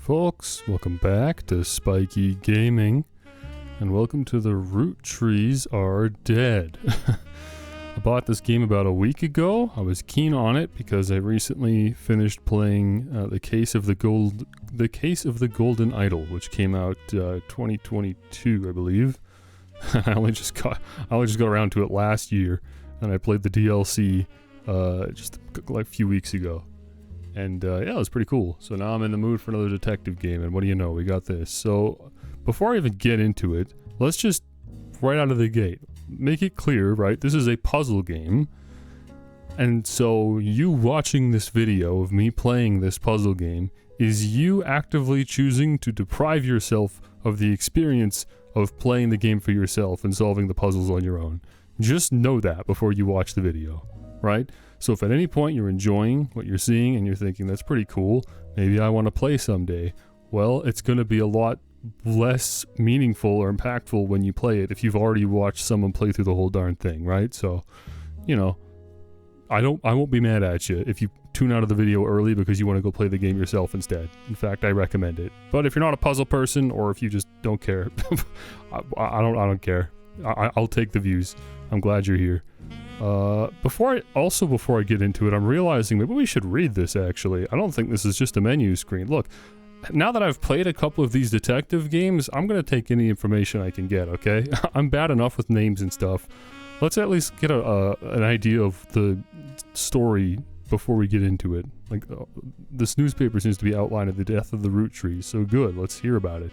folks, welcome back to Spiky Gaming, and welcome to the Roottrees Are Dead. I bought this game about a week ago. I was keen on it because I recently finished playing the Case of the Golden Idol, which came out 2022, I believe. I only just got around to it last year, and I played the DLC just like a few weeks ago. And yeah, it was pretty cool. So now I'm in the mood for another detective game, and what do you know, we got this. So before I even get into it, let's just, right out of the gate, make it clear, right? This is a puzzle game. And so you watching this video of me playing this puzzle game is you actively choosing to deprive yourself of the experience of playing the game for yourself and solving the puzzles on your own. Just know that before you watch the video, right? So if at any point you're enjoying what you're seeing and you're thinking, that's pretty cool, maybe I want to play someday, well, it's going to be a lot less meaningful or impactful when you play it if you've already watched someone play through the whole darn thing, right? So, you know, I won't be mad at you if you tune out of the video early because you want to go play the game yourself instead. In fact, I recommend it. But if you're not a puzzle person, or if you just don't care, I don't care. I'll take the views. I'm glad you're here. Before I get into it, I'm realizing maybe we should read this actually. I don't think this is just a menu screen. Look, now that I've played a couple of these detective games, I'm gonna take any information I can get, okay? I'm bad enough with names and stuff. Let's at least get an idea of the story before we get into it. Like, this newspaper seems to be outlining the death of the Roottrees, so good, let's hear about it.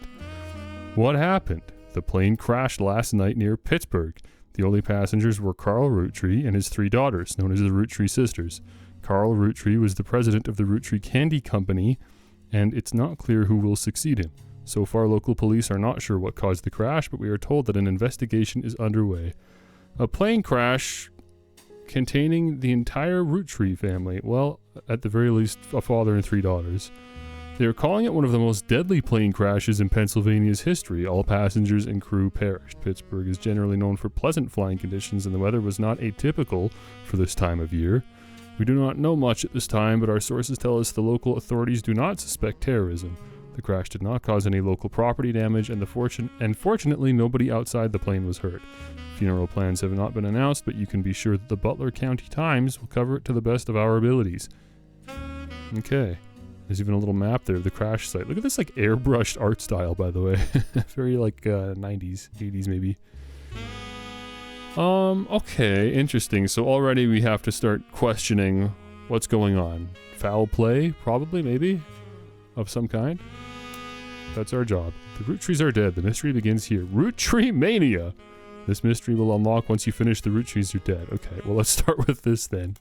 What happened? The plane crashed last night near Pittsburgh. The only passengers were Carl Roottree and his 3 daughters, known as the Roottree sisters. Carl Roottree was the president of the Roottree Candy Company, and it's not clear who will succeed him. So far, local police are not sure what caused the crash, but we are told that an investigation is underway. A plane crash containing the entire Roottree family, well, at the very least, a father and 3 daughters. They are calling it one of the most deadly plane crashes in Pennsylvania's history. All passengers and crew perished. Pittsburgh is generally known for pleasant flying conditions, and the weather was not atypical for this time of year. We do not know much at this time, but our sources tell us the local authorities do not suspect terrorism. The crash did not cause any local property damage, and fortunately nobody outside the plane was hurt. Funeral plans have not been announced, but you can be sure that the Butler County Times will cover it to the best of our abilities. Okay. There's even a little map there of the crash site. Look at this, like, airbrushed art style, by the way. Very, like, 90s, 80s maybe. Okay, interesting. So already we have to start questioning what's going on. Foul play, probably, maybe, of some kind. That's our job. The Roottrees are dead. The mystery begins here. Roottree mania! This mystery will unlock once you finish The Roottrees Are Dead. Okay, well, let's start with this then.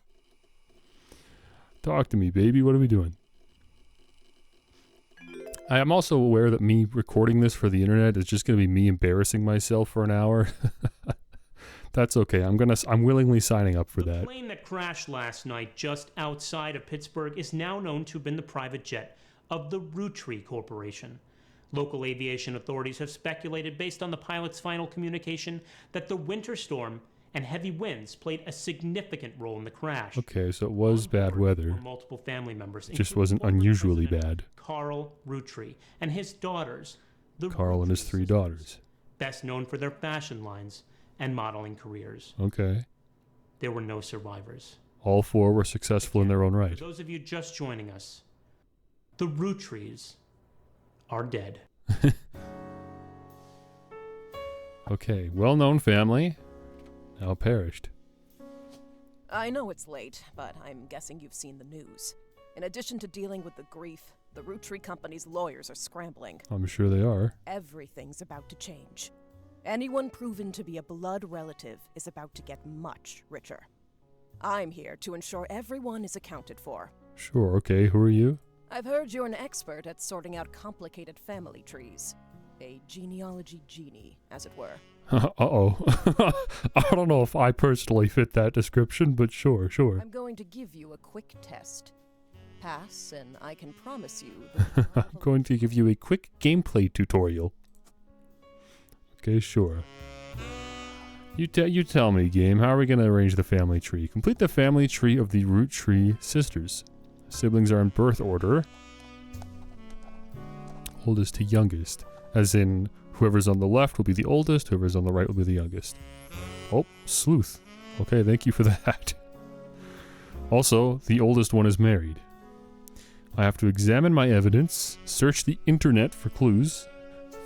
Talk to me, baby. What are we doing? I am also aware that me recording this for the internet is just going to be me embarrassing myself for an hour. That's okay. I'm willingly signing up for that. The plane that crashed last night just outside of Pittsburgh is now known to have been the private jet of the Roottree Corporation. Local aviation authorities have speculated, based on the pilot's final communication, that the winter storm and heavy winds played a significant role in the crash. Okay, so it was bad weather. Multiple family members. It just wasn't unusually bad. Carl Roottree and his daughters. Carl and his 3 daughters. Best known for their fashion lines and modeling careers. Okay. There were no survivors. All 4 were successful in their own right. For those of you just joining us, the Rootrees are dead. Okay, well-known family. Now perished. I know it's late, but I'm guessing you've seen the news. In addition to dealing with the grief, the Roottree Company's lawyers are scrambling. I'm sure they are. Everything's about to change. Anyone proven to be a blood relative is about to get much richer. I'm here to ensure everyone is accounted for. Sure, okay, who are you? I've heard you're an expert at sorting out complicated family trees. A genealogy genie, as it were. Uh-oh. I don't know if I personally fit that description, but sure. I'm going to give you a quick test. Pass, and I can promise you... I'm going to give you a quick gameplay tutorial. Okay, sure. You tell me, game, how are we going to arrange the family tree? Complete the family tree of the Roottree sisters. Siblings are in birth order. Oldest to youngest. As in, whoever's on the left will be the oldest, whoever's on the right will be the youngest. Oh, sleuth. Okay, thank you for that. Also, the oldest one is married. I have to examine my evidence, search the internet for clues,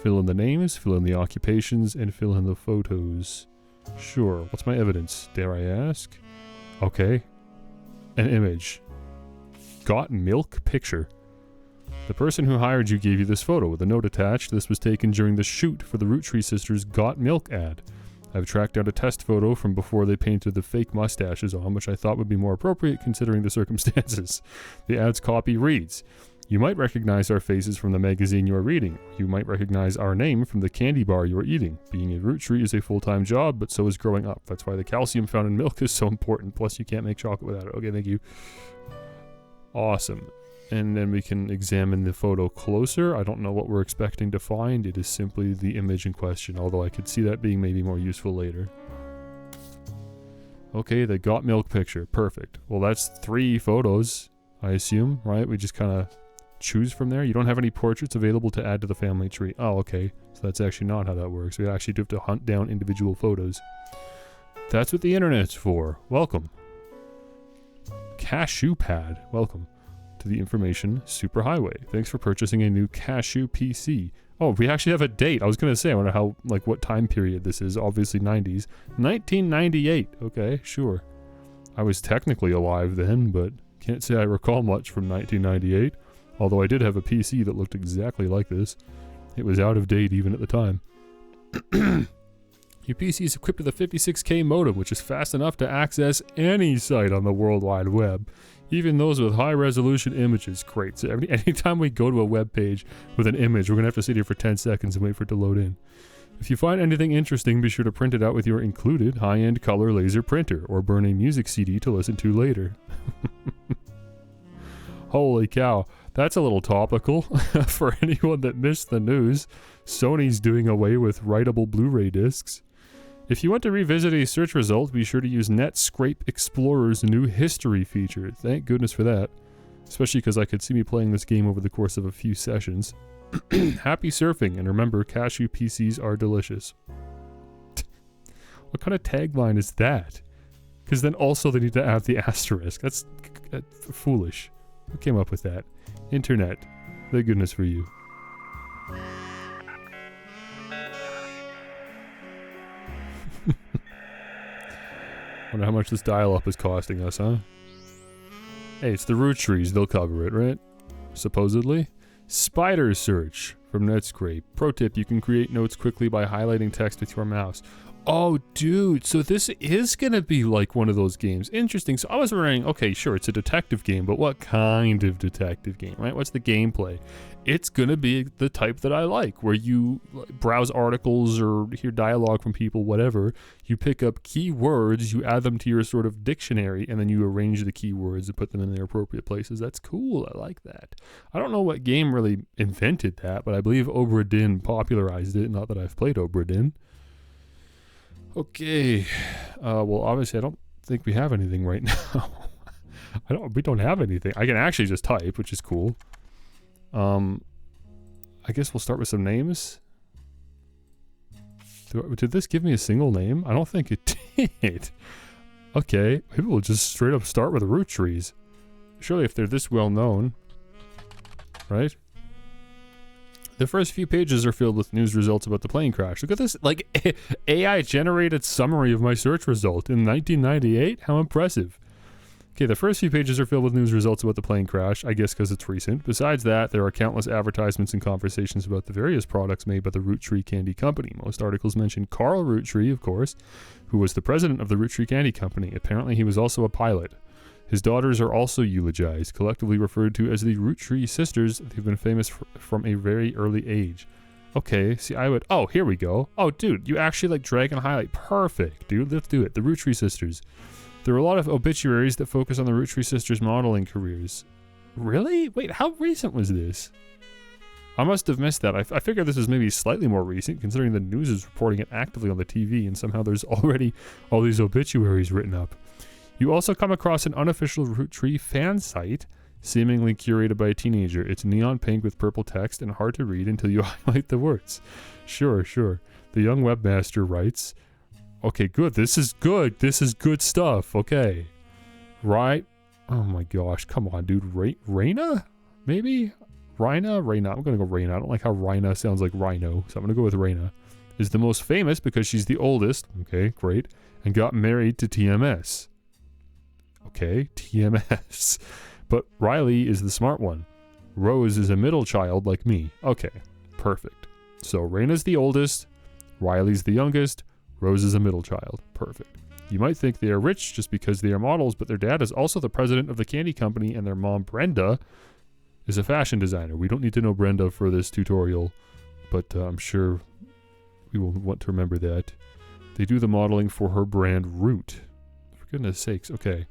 fill in the names, fill in the occupations, and fill in the photos. Sure, what's my evidence? Dare I ask? Okay. An image. Got milk picture. The person who hired you gave you this photo with a note attached. This was taken during the shoot for the Roottrees sisters' Got Milk ad. I've tracked down a test photo from before they painted the fake mustaches on, which I thought would be more appropriate considering the circumstances. The ad's copy reads, "You might recognize our faces from the magazine you are reading. You might recognize our name from the candy bar you are eating. Being a Roottree is a full-time job, but so is growing up. That's why the calcium found in milk is so important. Plus, you can't make chocolate without it." Okay, thank you. Awesome. And then we can examine the photo closer. I don't know what we're expecting to find. It is simply the image in question, although I could see that being maybe more useful later. Okay, the Got Milk picture. Perfect. Well, that's 3 photos, I assume, right? We just kind of choose from there. You don't have any portraits available to add to the family tree. Oh, okay. So that's actually not how that works. We actually do have to hunt down individual photos. That's what the internet's for. Welcome. Cashew pad. Welcome to the information superhighway. Thanks for purchasing a new Cashew PC. Oh, we actually have a date. I was going to say, I wonder how, like, what time period this is. Obviously 90s. 1998. Okay, sure. I was technically alive then, but can't say I recall much from 1998. Although I did have a PC that looked exactly like this. It was out of date even at the time. Your PC is equipped with a 56K modem, which is fast enough to access any site on the World Wide Web. Even those with high-resolution images. Great. So anytime we go to a web page with an image, we're going to have to sit here for 10 seconds and wait for it to load in. If you find anything interesting, be sure to print it out with your included high-end color laser printer, or burn a music CD to listen to later. Holy cow. That's a little topical. For anyone that missed the news, Sony's doing away with writable Blu-ray discs. If you want to revisit a search result, be sure to use Netscape Explorer's new history feature. Thank goodness for that. Especially because I could see me playing this game over the course of a few sessions. Happy surfing, and remember, Cashew PCs are delicious. What kind of tagline is that? Because then also they need to add the asterisk. That's foolish. Who came up with that? Internet. Thank goodness for you. Wonder how much this dial-up is costing us, huh? Hey, it's the Roottrees. They'll cover it, right? Supposedly. Spider search from Netscape. Pro tip, you can create notes quickly by highlighting text with your mouse. Oh, dude, so this is gonna be like one of those games. Interesting. So I was wondering, okay, sure, it's a detective game, but what kind of detective game, right? What's the gameplay? It's gonna be the type that I like, where you browse articles or hear dialogue from people, whatever. You pick up keywords, you add them to your sort of dictionary, and then you arrange the keywords and put them in their appropriate places. That's cool. I like that. I don't know what game really invented that, but I believe Obra Dinn popularized it. Not that I've played Obra Dinn. Okay, well, obviously I don't think we have anything right now. We don't have anything. I can actually just type, which is cool. I guess we'll start with some names. Did this give me a single name? I don't think it did. Okay, maybe we'll just straight up start with the Roottrees. Surely if they're this well known, right? The first few pages are filled with news results about the plane crash. Look at this, like, AI-generated summary of my search result in 1998? How impressive. Okay, the first few pages are filled with news results about the plane crash, I guess because it's recent. Besides that, there are countless advertisements and conversations about the various products made by the Roottree Candy Company. Most articles mention Carl Roottree, of course, who was the president of the Roottree Candy Company. Apparently, he was also a pilot. His daughters are also eulogized, collectively referred to as the Roottrees sisters. They've been famous from a very early age. Okay, see, oh, here we go. Oh, dude, you actually like drag and highlight. Perfect, dude. Let's do it. The Roottrees sisters. There are a lot of obituaries that focus on the Roottrees sisters' modeling careers. Really? Wait, how recent was this? I must have missed that. I figured this was maybe slightly more recent, considering the news is reporting it actively on the TV, and somehow there's already all these obituaries written up. You also come across an unofficial Roottree fan site seemingly curated by a teenager. It's neon pink with purple text and hard to read until you highlight the words. Sure. The young webmaster writes, okay, good. This is good. This is good stuff. Okay. Right. Oh my gosh. Come on, dude. Raina? Maybe? Raina? I'm going to go Raina. I don't like how Raina sounds like Rhino, so I'm going to go with Raina. Is the most famous because she's the oldest. Okay, great. And got married to TMS. Okay, TMS. But Riley is the smart one. Rose is a middle child like me. Okay, perfect. So Raina's the oldest. Riley's the youngest. Rose is a middle child. Perfect. You might think they are rich just because they are models, but their dad is also the president of the candy company, and their mom, Brenda, is a fashion designer. We don't need to know Brenda for this tutorial, but I'm sure we will want to remember that. They do the modeling for her brand Root. For goodness sakes. Okay.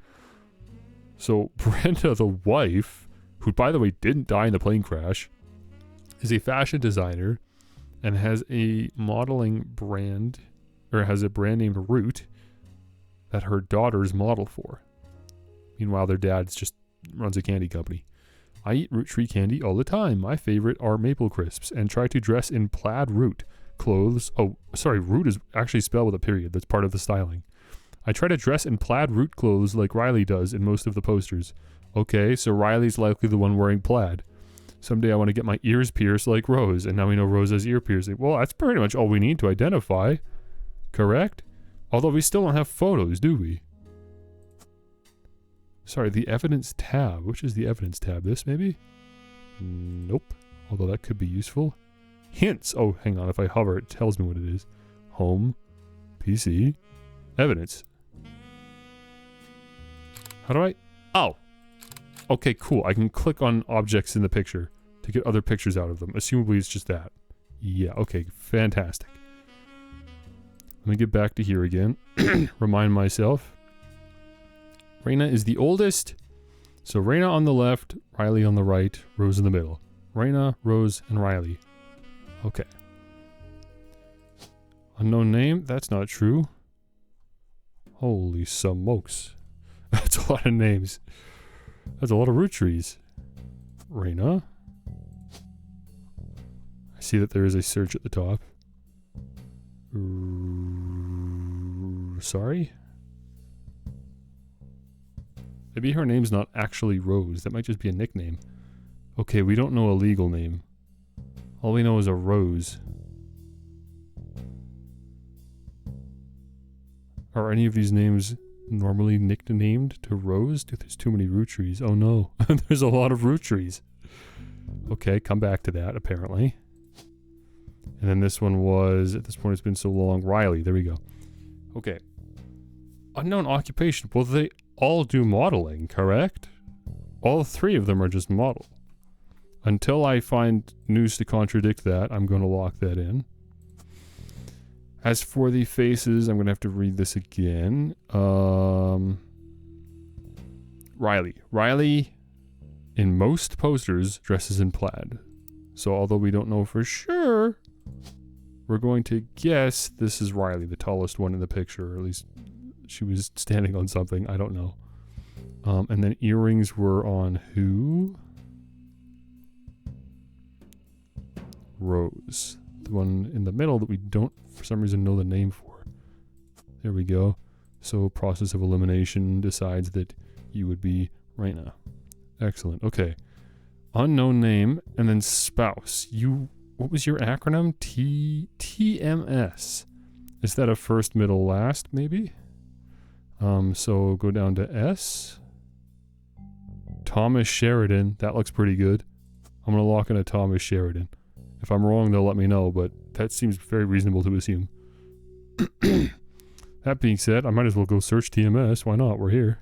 So Brenda, the wife, who by the way didn't die in the plane crash, is a fashion designer and has a modeling brand, or has a brand named Root, that her daughters model for. Meanwhile, their dad's just runs a candy company. I eat root tree candy all the time. My favorite are maple crisps and try to dress in plaid root clothes. Oh, sorry, root is actually spelled with a period. That's part of the styling. I try to dress in plaid root clothes like Riley does in most of the posters. Okay, so Riley's likely the one wearing plaid. Someday I want to get my ears pierced like Rose, and now we know Rose has ear piercing. Well, that's pretty much all we need to identify. Correct? Although we still don't have photos, do we? Sorry, the evidence tab. Which is the evidence tab? This, maybe? Nope. Although that could be useful. Hints. Oh, hang on. If I hover, it tells me what it is. Home. PC. Evidence. How do I... Oh. Okay, cool. I can click on objects in the picture to get other pictures out of them. Assumably it's just that. Yeah, okay. Fantastic. Let me get back to here again. Remind myself. Raina is the oldest. So Raina on the left, Riley on the right, Rose in the middle. Raina, Rose, and Riley. Okay. Unknown name? That's not true. Holy smokes. That's a lot of names. That's a lot of Roottrees. Raina. I see that there is a search at the top. Sorry? Maybe her name's not actually Rose. That might just be a nickname. Okay, we don't know a legal name. All we know is a Rose. Are any of these names normally nicknamed to Rose? Dude, there's too many Roottrees. Oh no. There's a lot of Roottrees. Okay, come back to that, apparently. And then this one was, at this point it's been so long, Riley. There we go. Okay. Unknown occupation. Well, they all do modeling, correct? All three of them are just model. Until I find news to contradict that, I'm going to lock that in. As for the faces, I'm going to have to read this again. Riley. Riley, in most posters, dresses in plaid. So although we don't know for sure, we're going to guess this is Riley, the tallest one in the picture. Or at least she was standing on something. I don't know. And then earrings were on who? Rose. The one in the middle that we don't, for some reason, know the name for. There we go. So process of elimination decides that you would be Raina. Excellent. Okay. Unknown name and then spouse. You, what was your acronym? TMS. Is that a first, middle, last, maybe? So go down to S. Thomas Sheridan. That looks pretty good. I'm going to lock in a Thomas Sheridan. If I'm wrong, they'll let me know, but that seems very reasonable to assume. That being said, I might as well go search TMS. Why not? We're here.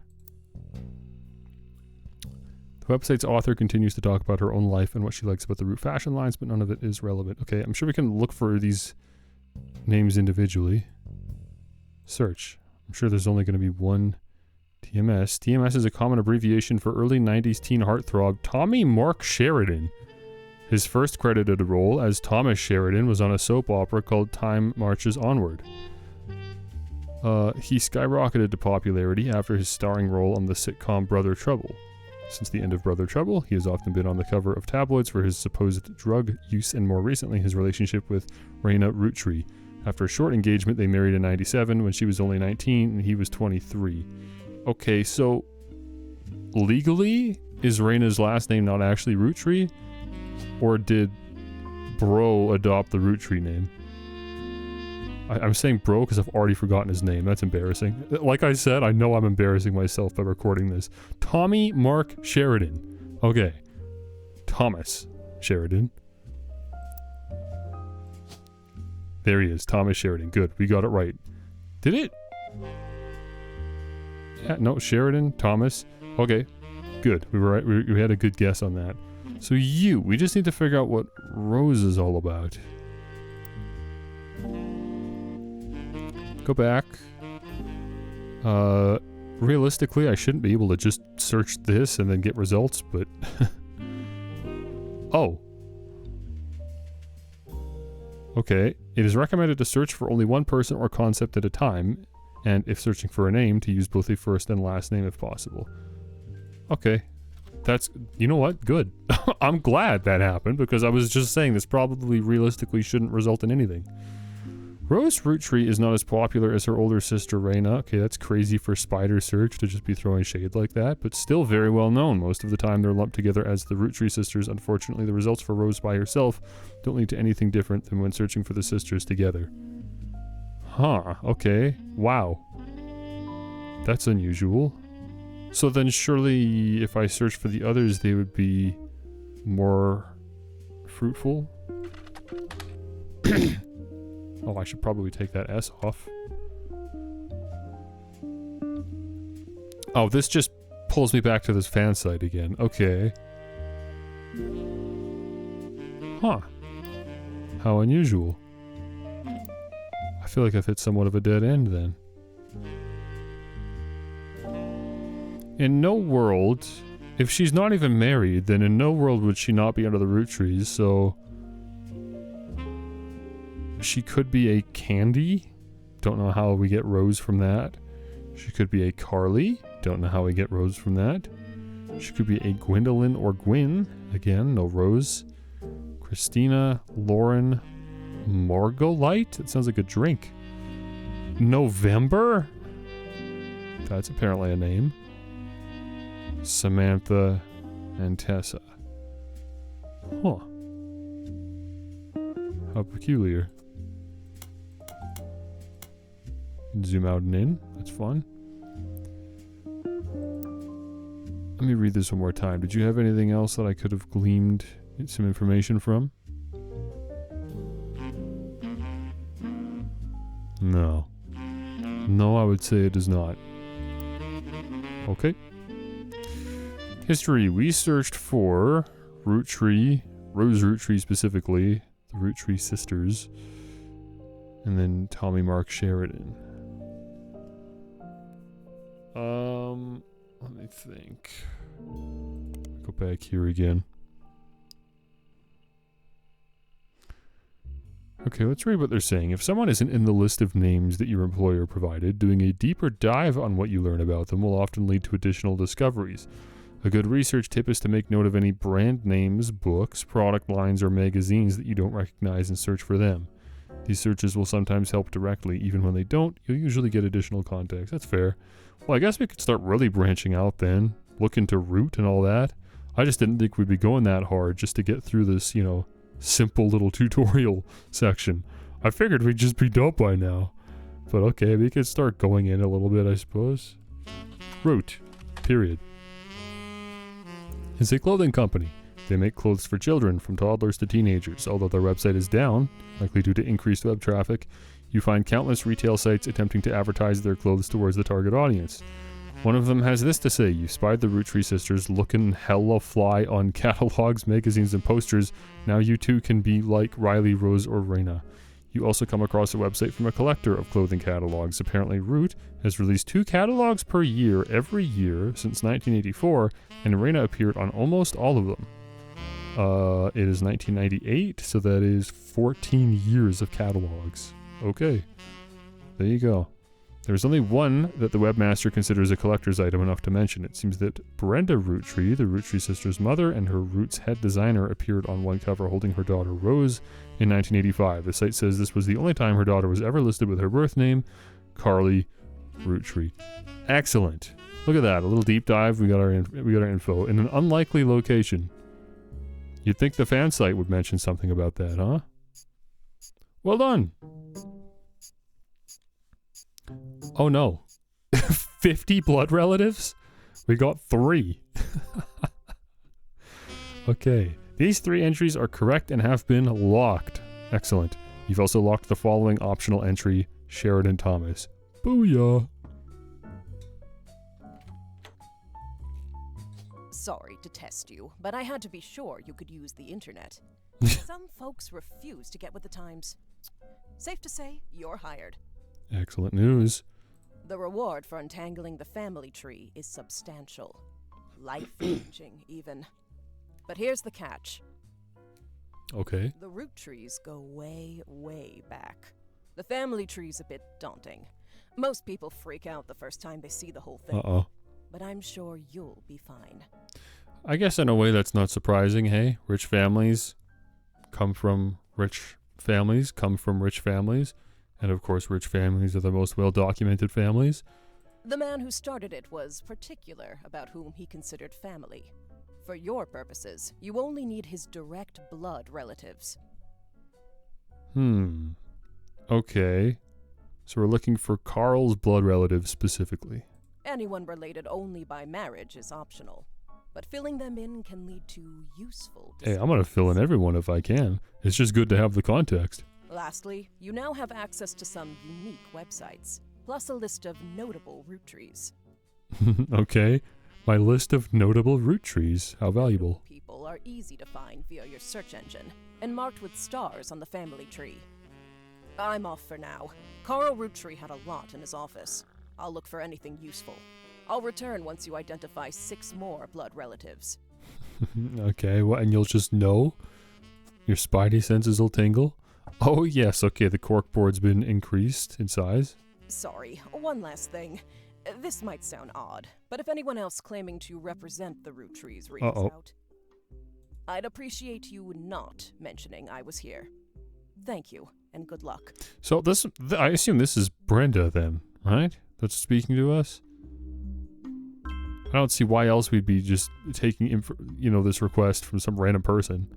The website's author continues to talk about her own life and what she likes about the Root fashion lines, but none of it is relevant. Okay, I'm sure we can look for these names individually. Search. I'm sure there's only going to be one TMS. TMS is a common abbreviation for early 90s teen heartthrob Tommy Mark Sheridan. His first credited role as Thomas Sheridan was on a soap opera called Time Marches Onward. He skyrocketed to popularity after his starring role on the sitcom Brother Trouble. Since the end of Brother Trouble, he has often been on the cover of tabloids for his supposed drug use and more recently his relationship with Raina Roottree. After a short engagement, they married in 97 when she was only 19 and he was 23. Okay, so legally, is Raina's last name not actually Roottree? Or did Bro adopt the Roottree name? I'm saying bro because I've already forgotten his name. That's embarrassing. Like I said, I know I'm embarrassing myself by recording this. Tommy Mark Sheridan. Okay. Thomas Sheridan. There he is. Thomas Sheridan. Good. We got it right. Did it? Yeah, no, Sheridan, Thomas. Okay. Good. We were right. We had a good guess on that. So we just need to figure out what Rose is all about. Go back. Realistically, I shouldn't be able to just search this and then get results, but... Oh. Okay. It is recommended to search for only one person or concept at a time, and if searching for a name, to use both a first and last name if possible. Okay. That's... You know what? Good. I'm glad that happened, because I was just saying this probably realistically shouldn't result in anything. Rose Roottree is not as popular as her older sister Raina. Okay, that's crazy for Spider Search to just be throwing shade like that, but still very well known. Most of the time they're lumped together as the Roottree sisters. Unfortunately, the results for Rose by herself don't lead to anything different than when searching for the sisters together. Huh, okay. Wow. That's unusual. So then surely if I search for the others, they would be more fruitful? Oh, I should probably take that S off. Oh, this just pulls me back to this fan site again. Okay. Huh. How unusual. I feel like I've hit somewhat of a dead end then. In no world, if she's not even married, then in no world would she not be under the Roottrees, so... She could be a Candy. Don't know how we get Rose from that. She could be a Carly. Don't know how we get Rose from that. She could be a Gwendolyn or Gwyn. Again, no Rose. Christina, Lauren, Margolite? It sounds like a drink. November? That's apparently a name. Samantha and Tessa. Huh. How peculiar. Zoom out and in. That's fun. Let me read this one more time. Did you have anything else that I could have gleaned some information from? No. No, I would say it does not. Okay. History. We searched for Roottree, Rose Roottree specifically, the Roottree sisters, and then Tommy Mark Sheridan. Let me think. Go back here again. Okay, let's read what they're saying. If someone isn't in the list of names that your employer provided, doing a deeper dive on what you learn about them will often lead to additional discoveries. A good research tip is to make note of any brand names, books, product lines, or magazines that you don't recognize and search for them. These searches will sometimes help directly. Even when they don't, you'll usually get additional context. That's fair. Well, I guess we could start really branching out then. Look into root and all that. I just didn't think we'd be going that hard just to get through this, you know, simple little tutorial section. I figured we'd just be dope by now. But okay, we could start going in a little bit, I suppose. Root. Period. It's a clothing company. They make clothes for children, from toddlers to teenagers. Although their website is down, likely due to increased web traffic, you find countless retail sites attempting to advertise their clothes towards the target audience. One of them has this to say: you spied the Roottree sisters looking hella fly on catalogs, magazines, and posters. Now you too can be like Riley, Rose, or Raina. You also come across a website from a collector of clothing catalogs. Apparently Root has released 2 catalogs per year every year since 1984, and Raina appeared on almost all of them. It is 1998, so that is 14 years of catalogs. Okay. There you go. There's only one that the webmaster considers a collector's item enough to mention. It seems that Brenda Roottree, the Roottree sister's mother, and her Roots head designer appeared on one cover holding her daughter Rose in 1985. The site says this was the only time her daughter was ever listed with her birth name, Carly Roottree. Excellent. Look at that, a little deep dive. We got our info in an unlikely location. You'd think the fan site would mention something about that, huh? Well done. Oh no. 50 blood relatives? We got 3. Okay. These 3 entries are correct and have been locked. Excellent. You've also locked the following optional entry, Sheridan Thomas. Booyah. Sorry to test you, but I had to be sure you could use the internet. Some folks refuse to get with the times. Safe to say, you're hired. Excellent news. The reward for untangling the family tree is substantial. Life-changing, even. But here's the catch. Okay. The Roottrees go way, way back. The family tree's a bit daunting. Most people freak out the first time they see the whole thing. Uh-oh. But I'm sure you'll be fine. I guess in a way that's not surprising, hey? Rich families come from rich families, and of course rich families are the most well-documented families. The man who started it was particular about whom he considered family. For your purposes, you only need his direct blood relatives. Okay. So we're looking for Carl's blood relatives specifically. Anyone related only by marriage is optional, but filling them in can lead to useful Hey, I'm gonna fill in everyone if I can. It's just good to have the context. Lastly, you now have access to some unique websites, plus a list of notable root trees. Okay. My list of notable root trees. How valuable. People are easy to find via your search engine, and marked with stars on the family tree. I'm off for now. Carl Roottree had a lot in his office. I'll look for anything useful. I'll return once you identify 6 more blood relatives. Okay, well, and you'll just know? Your spidey senses will tingle? Oh yes, okay, the corkboard's been increased in size. Sorry, one last thing. This might sound odd, but if anyone else claiming to represent the Roottrees reaches out, I'd appreciate you not mentioning I was here. Thank you, and good luck. So I assume this is Brenda then, right? That's speaking to us? I don't see why else we'd be just taking, this request from some random person.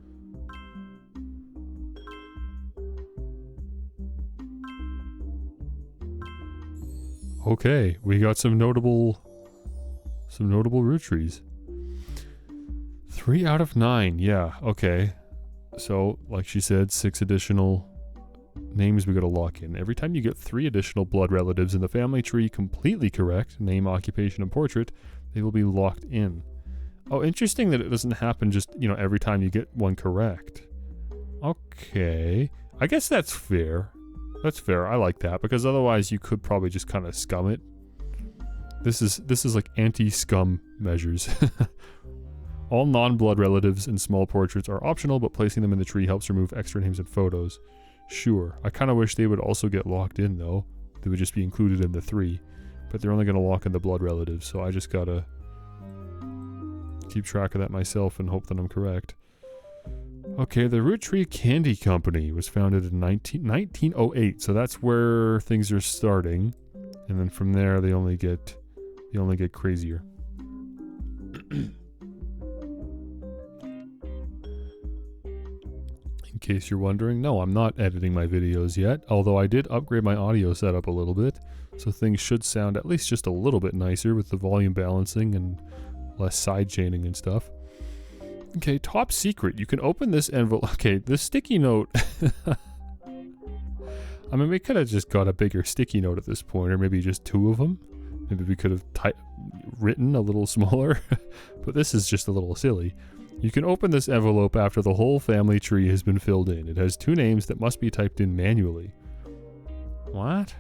Okay, we got some notable root trees. 3 out of 9, yeah, okay. So, like she said, 6 additional names we gotta lock in. Every time you get 3 additional blood relatives in the family tree completely correct, name, occupation, and portrait, they will be locked in. Oh, interesting that it doesn't happen just, every time you get one correct. Okay. I guess that's fair. That's fair. I like that, because otherwise you could probably just kind of scum it. This is like anti-scum measures. All non-blood relatives and small portraits are optional, but placing them in the tree helps remove extra names and photos. Sure. I kind of wish they would also get locked in, though. They would just be included in the 3. But they're only going to lock in the blood relatives, so I just gotta keep track of that myself and hope that I'm correct. Okay, the Roottree Candy Company was founded in 1908, so that's where things are starting. And then from there, they only get crazier. In case you're wondering, no, I'm not editing my videos yet, although I did upgrade my audio setup a little bit, so things should sound at least just a little bit nicer with the volume balancing and less side chaining and stuff. Okay, top secret. You can open this envelope. Okay, the sticky note. I mean, we could have just got a bigger sticky note at this point, or maybe just 2 of them. Maybe we could have written a little smaller, but this is just a little silly. You can open this envelope after the whole family tree has been filled in. It has 2 names that must be typed in manually. What?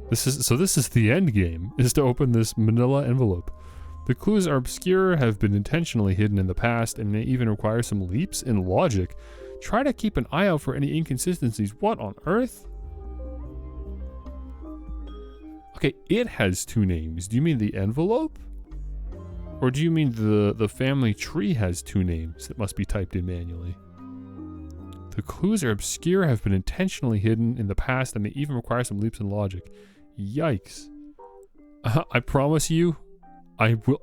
This is the end game, is to open this manila envelope. The clues are obscure, have been intentionally hidden in the past, and may even require some leaps in logic. Try to keep an eye out for any inconsistencies. What on earth? Okay, it has 2 names. Do you mean the envelope? Or do you mean the family tree has 2 names that must be typed in manually? The clues are obscure, have been intentionally hidden in the past, and may even require some leaps in logic. Yikes. I promise you, I will...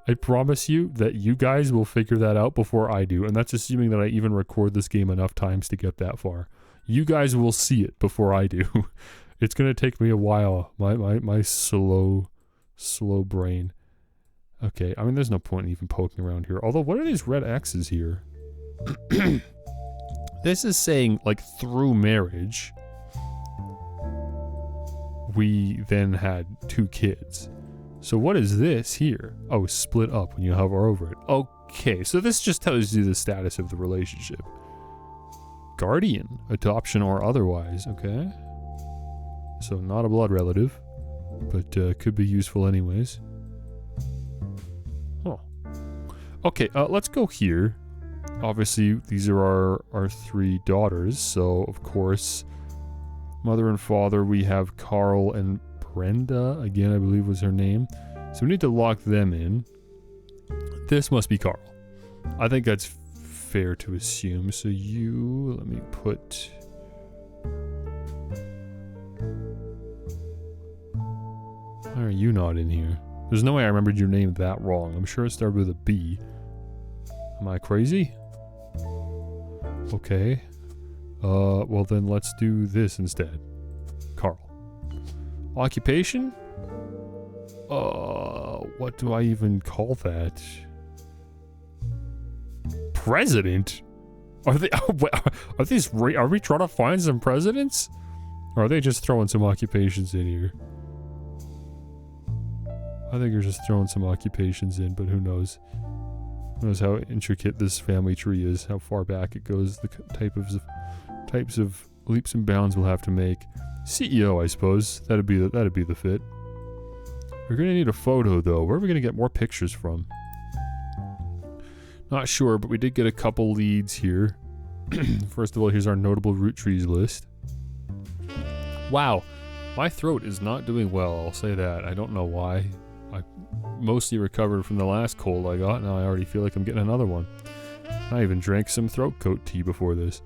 I promise you that you guys will figure that out before I do, and that's assuming that I even record this game enough times to get that far. You guys will see it before I do. It's gonna take me a while. My slow brain. Okay, I mean, there's no point in even poking around here. Although, what are these red X's here? This is saying, like, through marriage, we then had 2 kids. So what is this here? Oh, split up when you hover over it. Okay, so this just tells you the status of the relationship. Guardian, adoption or otherwise, okay? So not a blood relative, but could be useful anyways. Huh. Okay, let's go here. Obviously, these are our 3 daughters, so of course, mother and father, we have Carl and Brenda, again, I believe was her name. So we need to lock them in. This must be Carl. I think that's fair to assume. So you, let me put... Why are you not in here? There's no way I remembered your name that wrong. I'm sure it started with a B. Am I crazy? Okay. Well then let's do this instead. Carl. Occupation? What do I even call that? President? Are they? Are we trying to find some presidents? Or are they just throwing some occupations in here? I think you're just throwing some occupations in, but who knows? Who knows how intricate this family tree is, how far back it goes, the types of leaps and bounds we'll have to make. CEO, I suppose. That'd be the fit. We're gonna need a photo though. Where are we gonna get more pictures from? Not sure, but we did get a couple leads here. First of all, here's our notable Roottrees list. Wow, my throat is not doing well, I'll say that. I don't know why. I mostly recovered from the last cold I got, now I already feel like I'm getting another one. I even drank some throat coat tea before this.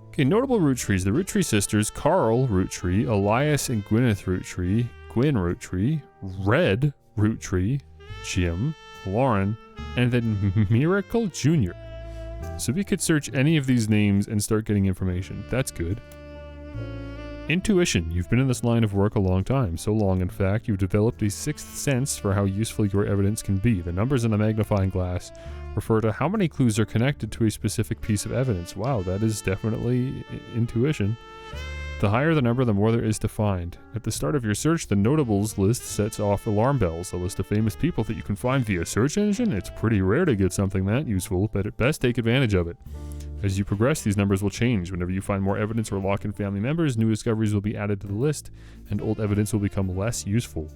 Okay, notable Roottrees. The Roottree sisters, Carl Roottree, Elias and Gwyneth Roottree, Gwyn Roottree, Red Roottree, Jim, Lauren, and then Miracle Jr. So we could search any of these names and start getting information. That's good. Intuition. You've been in this line of work a long time. So long, in fact, you've developed a sixth sense for how useful your evidence can be. The numbers in the magnifying glass refer to how many clues are connected to a specific piece of evidence. Wow, that is definitely intuition. The higher the number, the more there is to find. At the start of your search, the notables list sets off alarm bells, a list of famous people that you can find via search engine. It's pretty rare to get something that useful, but at best take advantage of it. As you progress, these numbers will change. Whenever you find more evidence or lock in family members, new discoveries will be added to the list, and old evidence will become less useful.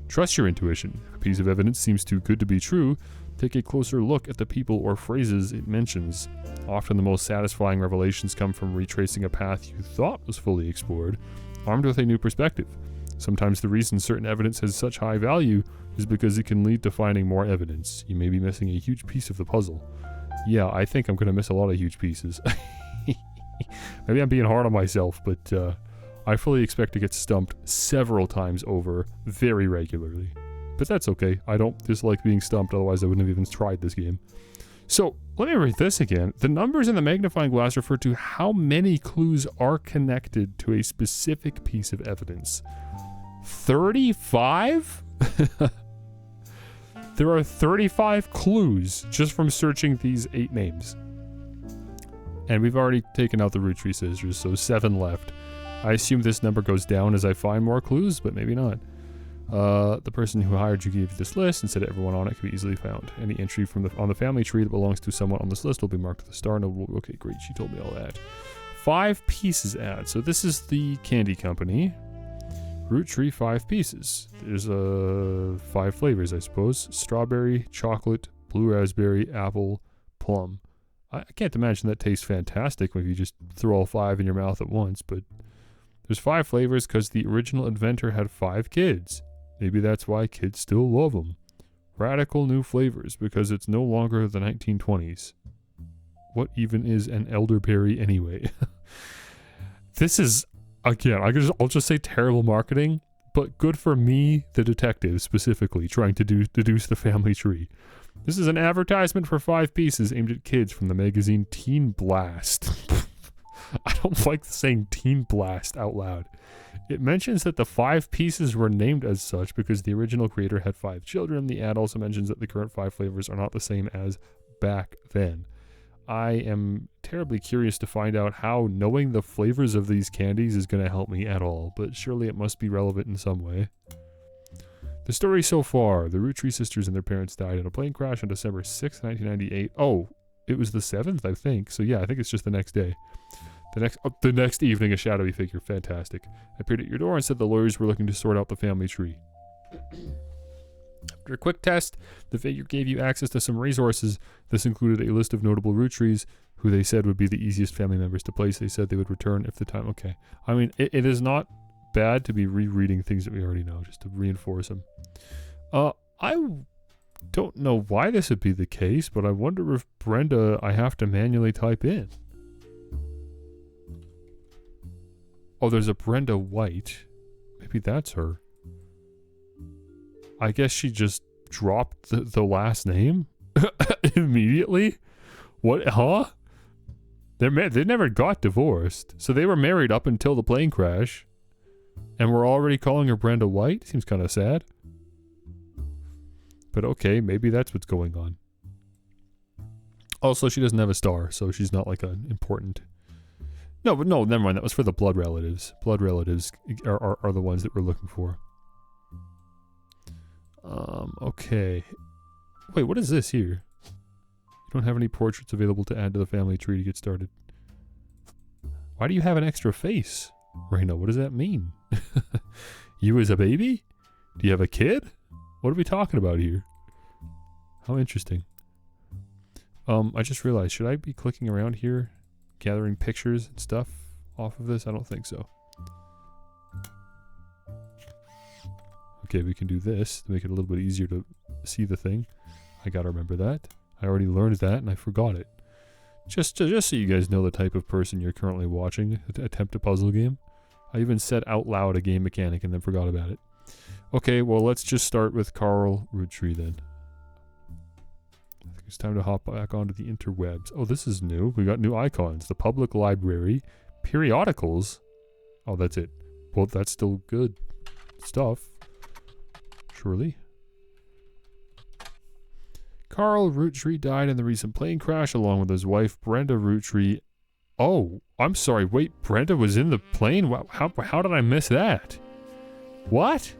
Trust your intuition. If a piece of evidence seems too good to be true, take a closer look at the people or phrases it mentions. Often the most satisfying revelations come from retracing a path you thought was fully explored, armed with a new perspective. Sometimes the reason certain evidence has such high value is because it can lead to finding more evidence. You may be missing a huge piece of the puzzle. Yeah, I think I'm going to miss a lot of huge pieces. Maybe I'm being hard on myself, but I fully expect to get stumped several times over very regularly. But that's okay. I don't dislike being stumped, otherwise I wouldn't have even tried this game. So, let me read this again. The numbers in the magnifying glass refer to how many clues are connected to a specific piece of evidence. 35? There are 35 clues just from searching these 8 names. And we've already taken out the Roottrees sisters, so 7 left. I assume this number goes down as I find more clues, but maybe not. The person who hired you gave you this list and said everyone on it can be easily found. Any entry from on the family tree that belongs to someone on this list will be marked with a star. No, okay, great, she told me all that. 5 pieces add. So this is the candy company. Roottree 5 pieces. There's 5 flavors, I suppose. Strawberry, chocolate, blue raspberry, apple, plum. I can't imagine that tastes fantastic if you just throw all 5 in your mouth at once, but There's 5 flavors because the original inventor had 5 kids. Maybe that's why kids still love them. Radical new flavors because it's no longer the 1920s. What even is an elderberry anyway? This is, again, I'll just say terrible marketing, but good for me, the detective, specifically, trying to deduce the family tree. This is an advertisement for 5 pieces aimed at kids from the magazine Teen Blast. I don't like saying Teen Blast out loud. It mentions that the 5 pieces were named as such because the original creator had 5 children. The ad also mentions that the current 5 flavors are not the same as back then. I am terribly curious to find out how knowing the flavors of these candies is going to help me at all, but surely it must be relevant in some way. The story so far: the Roottrees sisters and their parents died in a plane crash on December 6, 1998. Oh, it was the 7th, I think. So yeah, I think it's just the next day. The next evening, a shadowy figure, fantastic, appeared at your door and said the lawyers were looking to sort out the family tree. After a quick test, the figure gave you access to some resources. This included a list of notable Roottrees, who they said would be the easiest family members to place. They said they would return if the time... Okay. I mean, it is not bad to be rereading things that we already know, just to reinforce them. I don't know why this would be the case, but I wonder if Brenda I have to manually type in. Oh, there's a Brenda White. Maybe that's her. I guess she just dropped the last name immediately? What? Huh? They never got divorced. So they were married up until the plane crash. And we're already calling her Brenda White? Seems kind of sad. But okay, maybe that's what's going on. Also, she doesn't have a star, so she's not like an important... No, but no, never mind. That was for the blood relatives. Blood relatives are the ones that we're looking for. Okay. Wait, what is this here? You don't have any portraits available to add to the family tree to get started. Why do you have an extra face? Reina, what does that mean? You as a baby? Do you have a kid? What are we talking about here? How interesting. I just realized, should I be clicking around here? Gathering pictures and stuff off of this? I don't think so. Okay, we can do this to make it a little bit easier to see the thing. I gotta remember that. I already learned that and I forgot it. Just so you guys know the type of person you're currently watching attempt a puzzle game. I even said out loud a game mechanic and then forgot about it. Okay, well let's just start with Carl Roottrees then. I think it's time to hop back onto the interwebs. Oh, this is new. We got new icons. The public library. Periodicals. Oh, that's it. Well, that's still good stuff. Surely. Carl Roottrees died in the recent plane crash along with his wife Brenda Roottrees. Oh, I'm sorry. Wait, Brenda was in the plane? How did I miss that? What?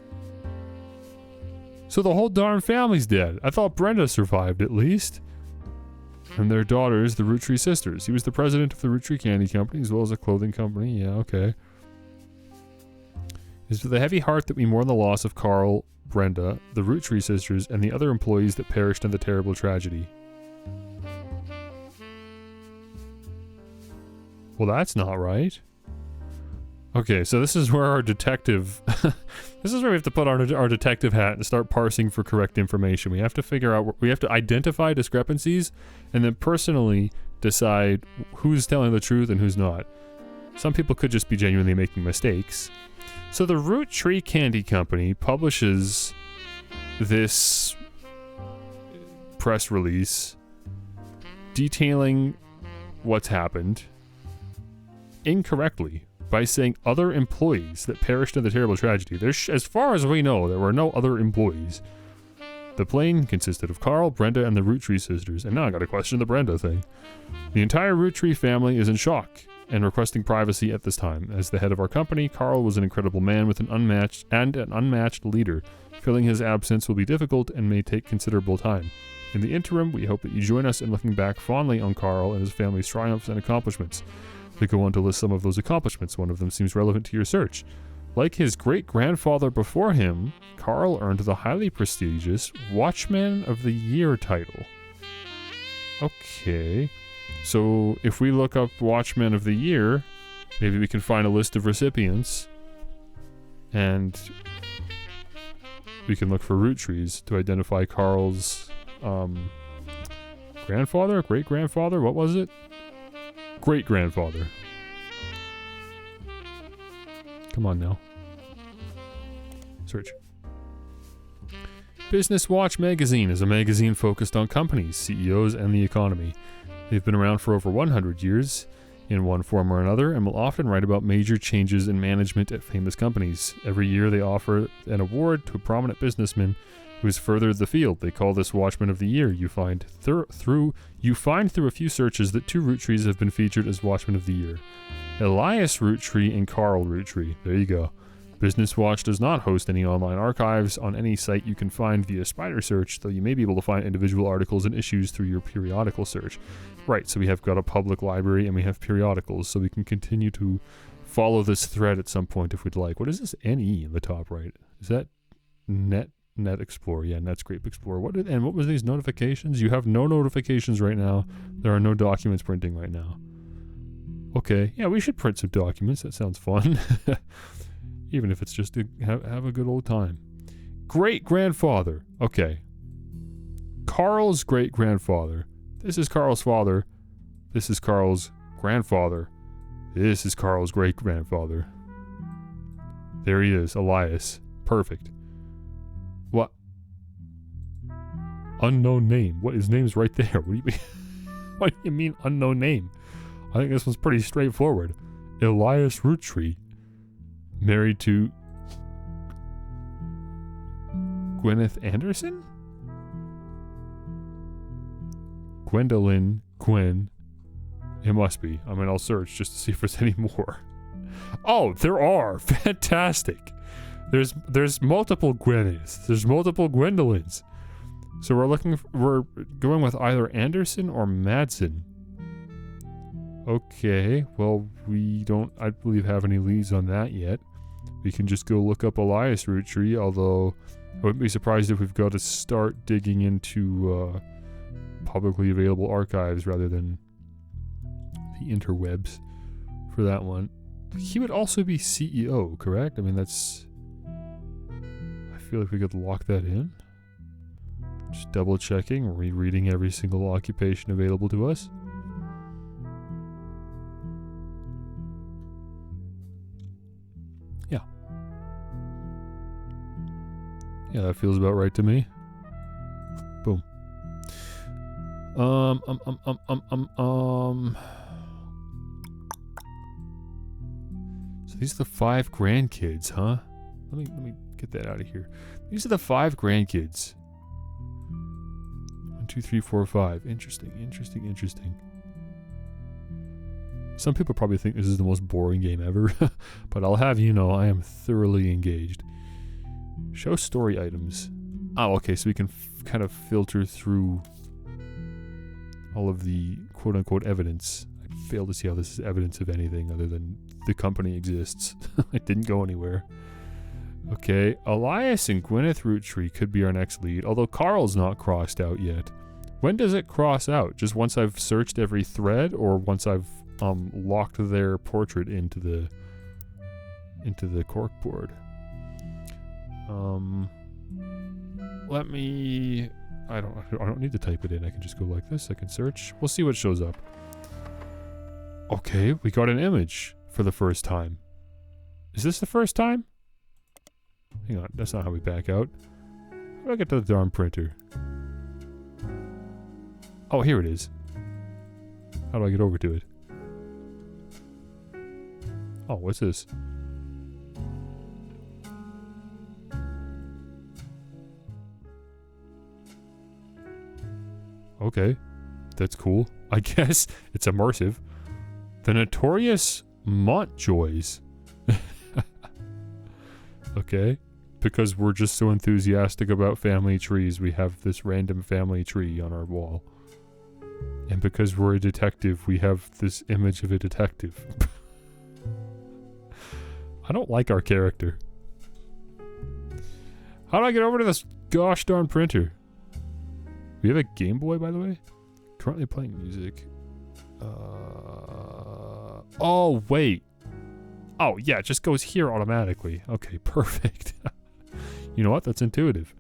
So the whole darn family's dead. I thought Brenda survived at least. And their daughters, the Roottrees sisters. He was the president of the Roottrees Candy Company as well as a clothing company. Yeah, okay. It is with a heavy heart that we mourn the loss of Carl, Brenda, the Roottrees sisters, and the other employees that perished in the terrible tragedy. Well, that's not right. Okay, so this is where our detective... this is where we have to put on our detective hat and start parsing for correct information. We have to figure out... We have to identify discrepancies and then personally decide who's telling the truth and who's not. Some people could just be genuinely making mistakes. So the Roottrees Candy Company publishes this press release detailing what's happened incorrectly by saying other employees that perished in the terrible tragedy. As far as we know, there were no other employees. The plane consisted of Carl, Brenda, and the Roottrees sisters. And now I gotta question the Brenda thing. The entire Roottrees family is in shock and requesting privacy at this time. As the head of our company, Carl was an incredible man with an unmatched leader. Filling his absence will be difficult and may take considerable time. In the interim, we hope that you join us in looking back fondly on Carl and his family's triumphs and accomplishments. We go on to list some of those accomplishments. One of them seems relevant to your search. Like his great-grandfather before him, Carl earned the highly prestigious Watchman of the Year title. Okay. So, if we look up Watchman of the Year, Maybe we can find a list of recipients and we can look for Roottrees to identify Carl's grandfather? Great-grandfather? What was it? Great-grandfather. Come on now. Search. Business Watch magazine is a magazine focused on companies, CEOs, and the economy. They've been around for over 100 years in one form or another and will often write about major changes in management at famous companies. Every year they offer an award to a prominent businessman who has furthered the field. They call this Watchman of the Year. You find through a few searches that 2 Roottrees have been featured as Watchman of the Year. Elias Roottree and Carl Roottree. There you go. Business Watch does not host any online archives on any site you can find via spider search, though you may be able to find individual articles and issues through your periodical search. Right, so we have got a public library and we have periodicals, so we can continue to follow this thread at some point if we'd like. What is this NE in the top right? Is that Net Explorer? Yeah, Netscape Explorer. What was these notifications? You have no notifications right now. There are no documents printing right now. Okay, yeah, we should print some documents. That sounds fun. Even if it's just to have a good old time. Great-grandfather. Okay. Carl's great-grandfather. This is Carl's father. This is Carl's grandfather. This is Carl's great-grandfather. There he is, Elias. Perfect. What? Unknown name. What? His name's right there. What do you mean? What do you mean unknown name? I think this one's pretty straightforward. Elias Roottree. Married to Gwyneth Anderson? Gwendolyn Gwen. It must be. I mean, I'll search just to see if there's any more. Oh, there are. Fantastic. There's multiple Gwyneths. There's multiple Gwendolyns. So we're going with either Anderson or Madsen. Okay, well, we don't, I believe, have any leads on that yet. We can just go look up Elias Roottree, although I wouldn't be surprised if we've got to start digging into publicly available archives rather than the interwebs for that one. He would also be CEO, correct? I mean, that's... I feel like we could lock that in. Just double checking, rereading every single occupation available to us. Yeah, that feels about right to me. Boom. So these are the 5 grandkids, huh? Let me get that out of here. These are the 5 grandkids. 1, 2, 3, 4, 5. Interesting. Some people probably think this is the most boring game ever, but I'll have you know I am thoroughly engaged. Show story items. Oh, okay, so we can kind of filter through all of the quote-unquote evidence. I fail to see how this is evidence of anything other than the company exists. It didn't go anywhere. Okay, Elias and Gwyneth Roottree could be our next lead, although Carl's not crossed out yet. When does it cross out? Just once I've searched every thread, or once I've locked their portrait into the corkboard? Let me... I don't need to type it in. I can just go like this. I can search. We'll see what shows up. Okay, we got an image for the first time. Is this the first time? Hang on, that's not how we back out. How do I get to the darn printer? Oh, here it is. How do I get over to it? Oh, what's this? Okay, that's cool. I guess it's immersive. The Notorious Montjoys. Okay, because we're just so enthusiastic about family trees, we have this random family tree on our wall. And because we're a detective, we have this image of a detective. I don't like our character. How do I get over to this gosh darn printer? We have a Game Boy, by the way. Currently playing music. Oh, wait. Oh, yeah, it just goes here automatically. Okay, perfect. You know what? That's intuitive.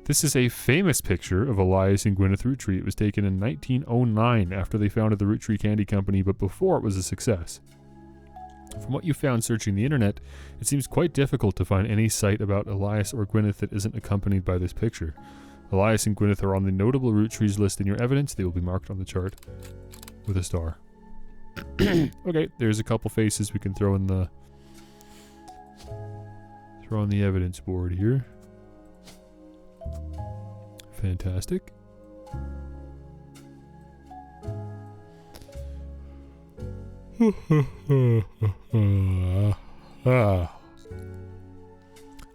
This is a famous picture of Elias and Gwyneth Roottrees. It was taken in 1909 after they founded the Roottrees Candy Company, but before it was a success. From what you found searching the internet, it seems quite difficult to find any site about Elias or Gwyneth that isn't accompanied by this picture. Elias and Gwyneth are on the notable Roottrees list in your evidence. They will be marked on the chart with a star. Okay, there's a couple faces we can throw in the evidence board here. Fantastic.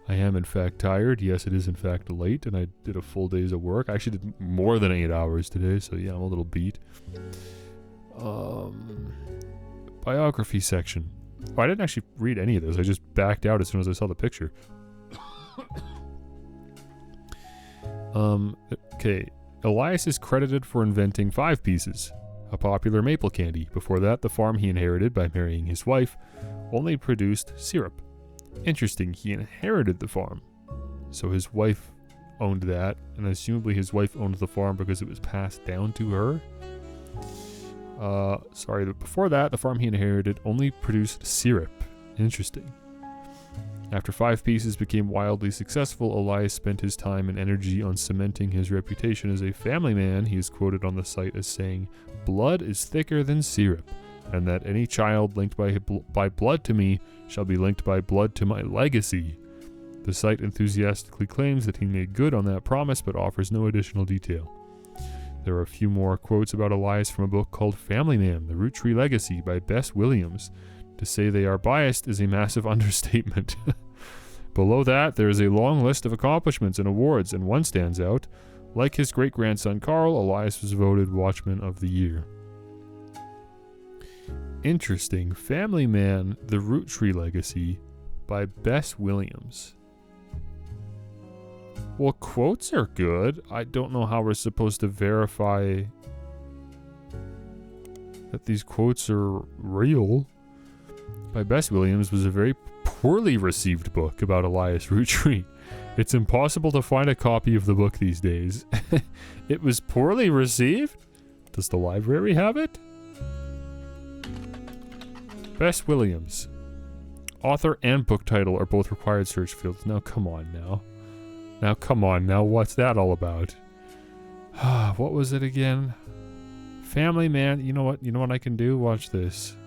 I am in fact tired. Yes, it is in fact late, and I did a full days of work. I actually did more than 8 hours today, so yeah, I'm a little beat. Biography section. Oh, I didn't actually read any of this. I just backed out as soon as I saw the picture. Okay. Elias is credited for inventing 5 Pieces, a popular maple candy. Before that, the farm he inherited by marrying his wife only produced syrup. Interesting, he inherited the farm. So his wife owned that, and assumably his wife owned the farm because it was passed down to her. Sorry, before that, the farm he inherited only produced syrup. Interesting. After 5 Pieces became wildly successful, Elias spent his time and energy on cementing his reputation as a family man. He is quoted on the site as saying, "Blood is thicker than syrup, and that any child linked by blood to me shall be linked by blood to my legacy." The site enthusiastically claims that he made good on that promise, but offers no additional detail. There are a few more quotes about Elias from a book called Family Man, The Roottrees Legacy by Bess Williams. To say they are biased is a massive understatement. Below that, there is a long list of accomplishments and awards, and one stands out. Like his great-grandson Carl, Elias was voted Watchman of the Year. Interesting. Family Man, The Roottrees Legacy by Bess Williams. Well, quotes are good. I don't know how we're supposed to verify that these quotes are real. By Bess Williams was a very poorly received book about Elias Roottrees. It's impossible to find a copy of the book these days. It was poorly received? Does the library have it? Bess Williams. Author and book title are both required search fields. Now come on now. What's that all about? What was it again? Family Man. You know what I can do? Watch this.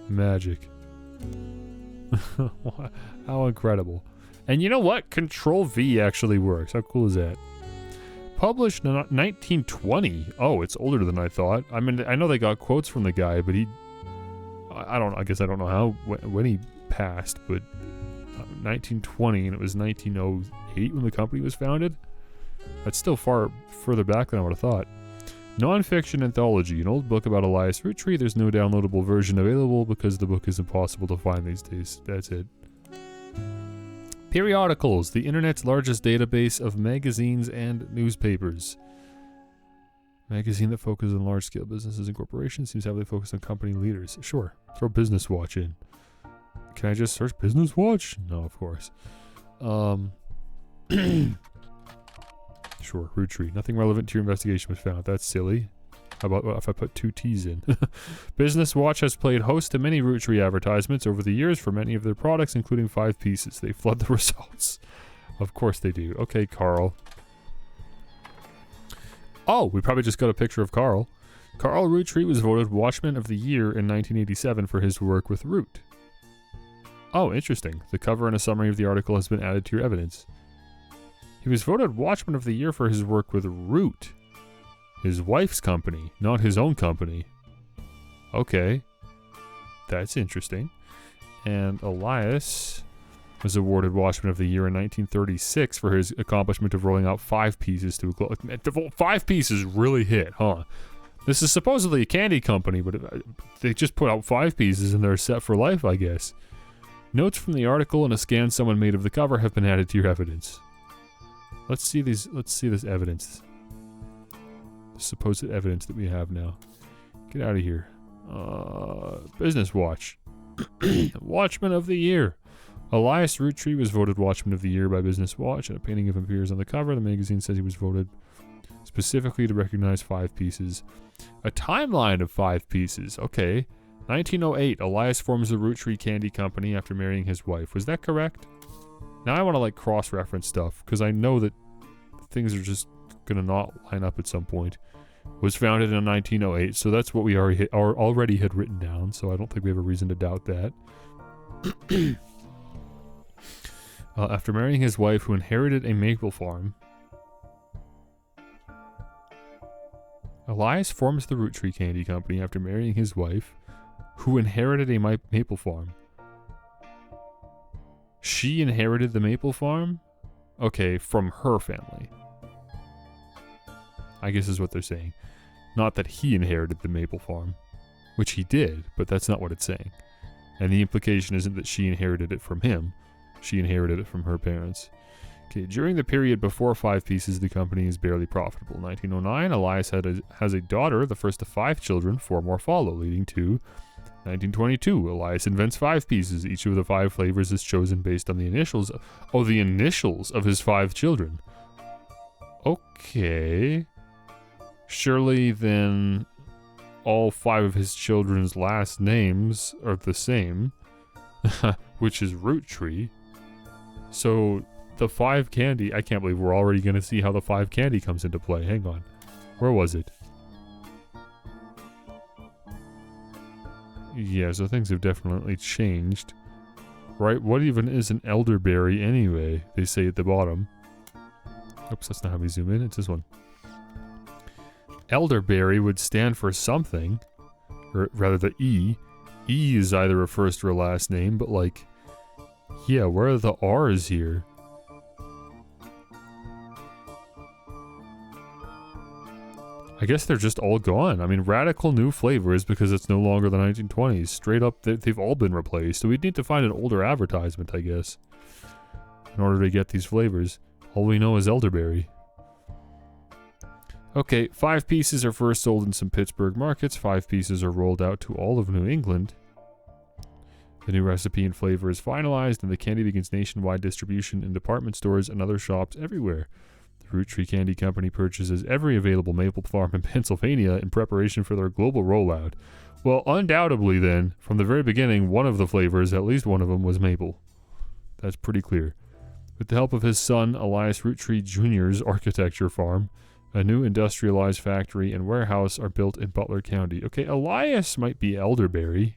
Magic. How incredible. And you know what? Control V actually works. How cool is that? Published in 1920. Oh, it's older than I thought. I mean, I know they got quotes from the guy, but I guess I don't know how, when he passed, but 1920, and it was 1908 when the company was founded. That's still far further back than I would have thought. Non-fiction anthology, an old book about Elias Roottrees. There's no downloadable version available because the book is impossible to find these days. That's it. Periodicals, the internet's largest database of magazines and newspapers. Magazine that focuses on large-scale businesses and corporations, seems heavily focused on company leaders. Sure, throw Business Watch in. Can I just search Business Watch? No, of course. Sure, Roottrees. Nothing relevant to your investigation was found. That's silly. How about if I put 2 T's in? Business Watch has played host to many Roottrees advertisements over the years for many of their products, including 5 Pieces. They flood the results. Of course they do. Okay, Carl. Oh, we probably just got a picture of Carl. Carl Roottrees was voted Watchman of the Year in 1987 for his work with Root. Oh, interesting. The cover and a summary of the article has been added to your evidence. He was voted Watchman of the Year for his work with Root. His wife's company, not his own company. Okay. That's interesting. And Elias was awarded Watchman of the Year in 1936 for his accomplishment of rolling out 5 Pieces to a globe. 5 Pieces really hit, huh? This is supposedly a candy company, but they just put out 5 Pieces and they're set for life, I guess. Notes from the article and a scan someone made of the cover have been added to your evidence. Let's see this evidence. The supposed evidence that we have now. Get out of here. Business Watch. Watchman of the Year. Elias Roottree was voted Watchman of the Year by Business Watch, and a painting of him appears on the cover. The magazine says he was voted specifically to recognize 5 pieces. A timeline of 5 pieces. Okay. 1908, Elias forms the Roottree Candy Company after marrying his wife. Was that correct? Now I want to cross-reference stuff, because I know that things are just going to not line up at some point. Was founded in 1908, so that's what we already had written down, so I don't think we have a reason to doubt that. After marrying his wife, who inherited a maple farm, Elias forms the Roottree Candy Company after marrying his wife, who inherited a maple farm. She inherited the maple farm? Okay, from her family. I guess is what they're saying. Not that he inherited the maple farm, which he did, but that's not what it's saying. And the implication isn't that she inherited it from him. She inherited it from her parents. Okay, during the period before 5 Pieces, the company is barely profitable. 1909, Elias has a daughter, the first of 5 children. 4 more follow, leading to 1922. Elias invents 5 Pieces. Each of the 5 flavors is chosen based on the initials of his 5 children. Okay. Surely then all 5 of his children's last names are the same, which is Roottree. So the 5 candy, I can't believe we're already going to see how the 5 candy comes into play. Hang on. Where was it? Yeah, so things have definitely changed. Right? What even is an elderberry anyway? They say at the bottom. Oops, that's not how we zoom in. It's this one. Elderberry would stand for something. Or rather the E. E is either a first or a last name, but yeah, where are the R's here? I guess they're just all gone. I mean, radical new flavors because it's no longer the 1920s. Straight up, they've all been replaced. So we'd need to find an older advertisement, I guess, in order to get these flavors. All we know is elderberry. Okay, 5 Pieces are first sold in some Pittsburgh markets. 5 Pieces are rolled out to all of New England. The new recipe and flavor is finalized, and the candy begins nationwide distribution in department stores and other shops everywhere. The Roottree Candy Company purchases every available maple farm in Pennsylvania in preparation for their global rollout. Well, undoubtedly then, from the very beginning, one of the flavors, at least one of them, was maple. That's pretty clear. With the help of his son, Elias Roottree Jr.'s architecture farm, a new industrialized factory and warehouse are built in Butler County. Okay, Elias might be elderberry.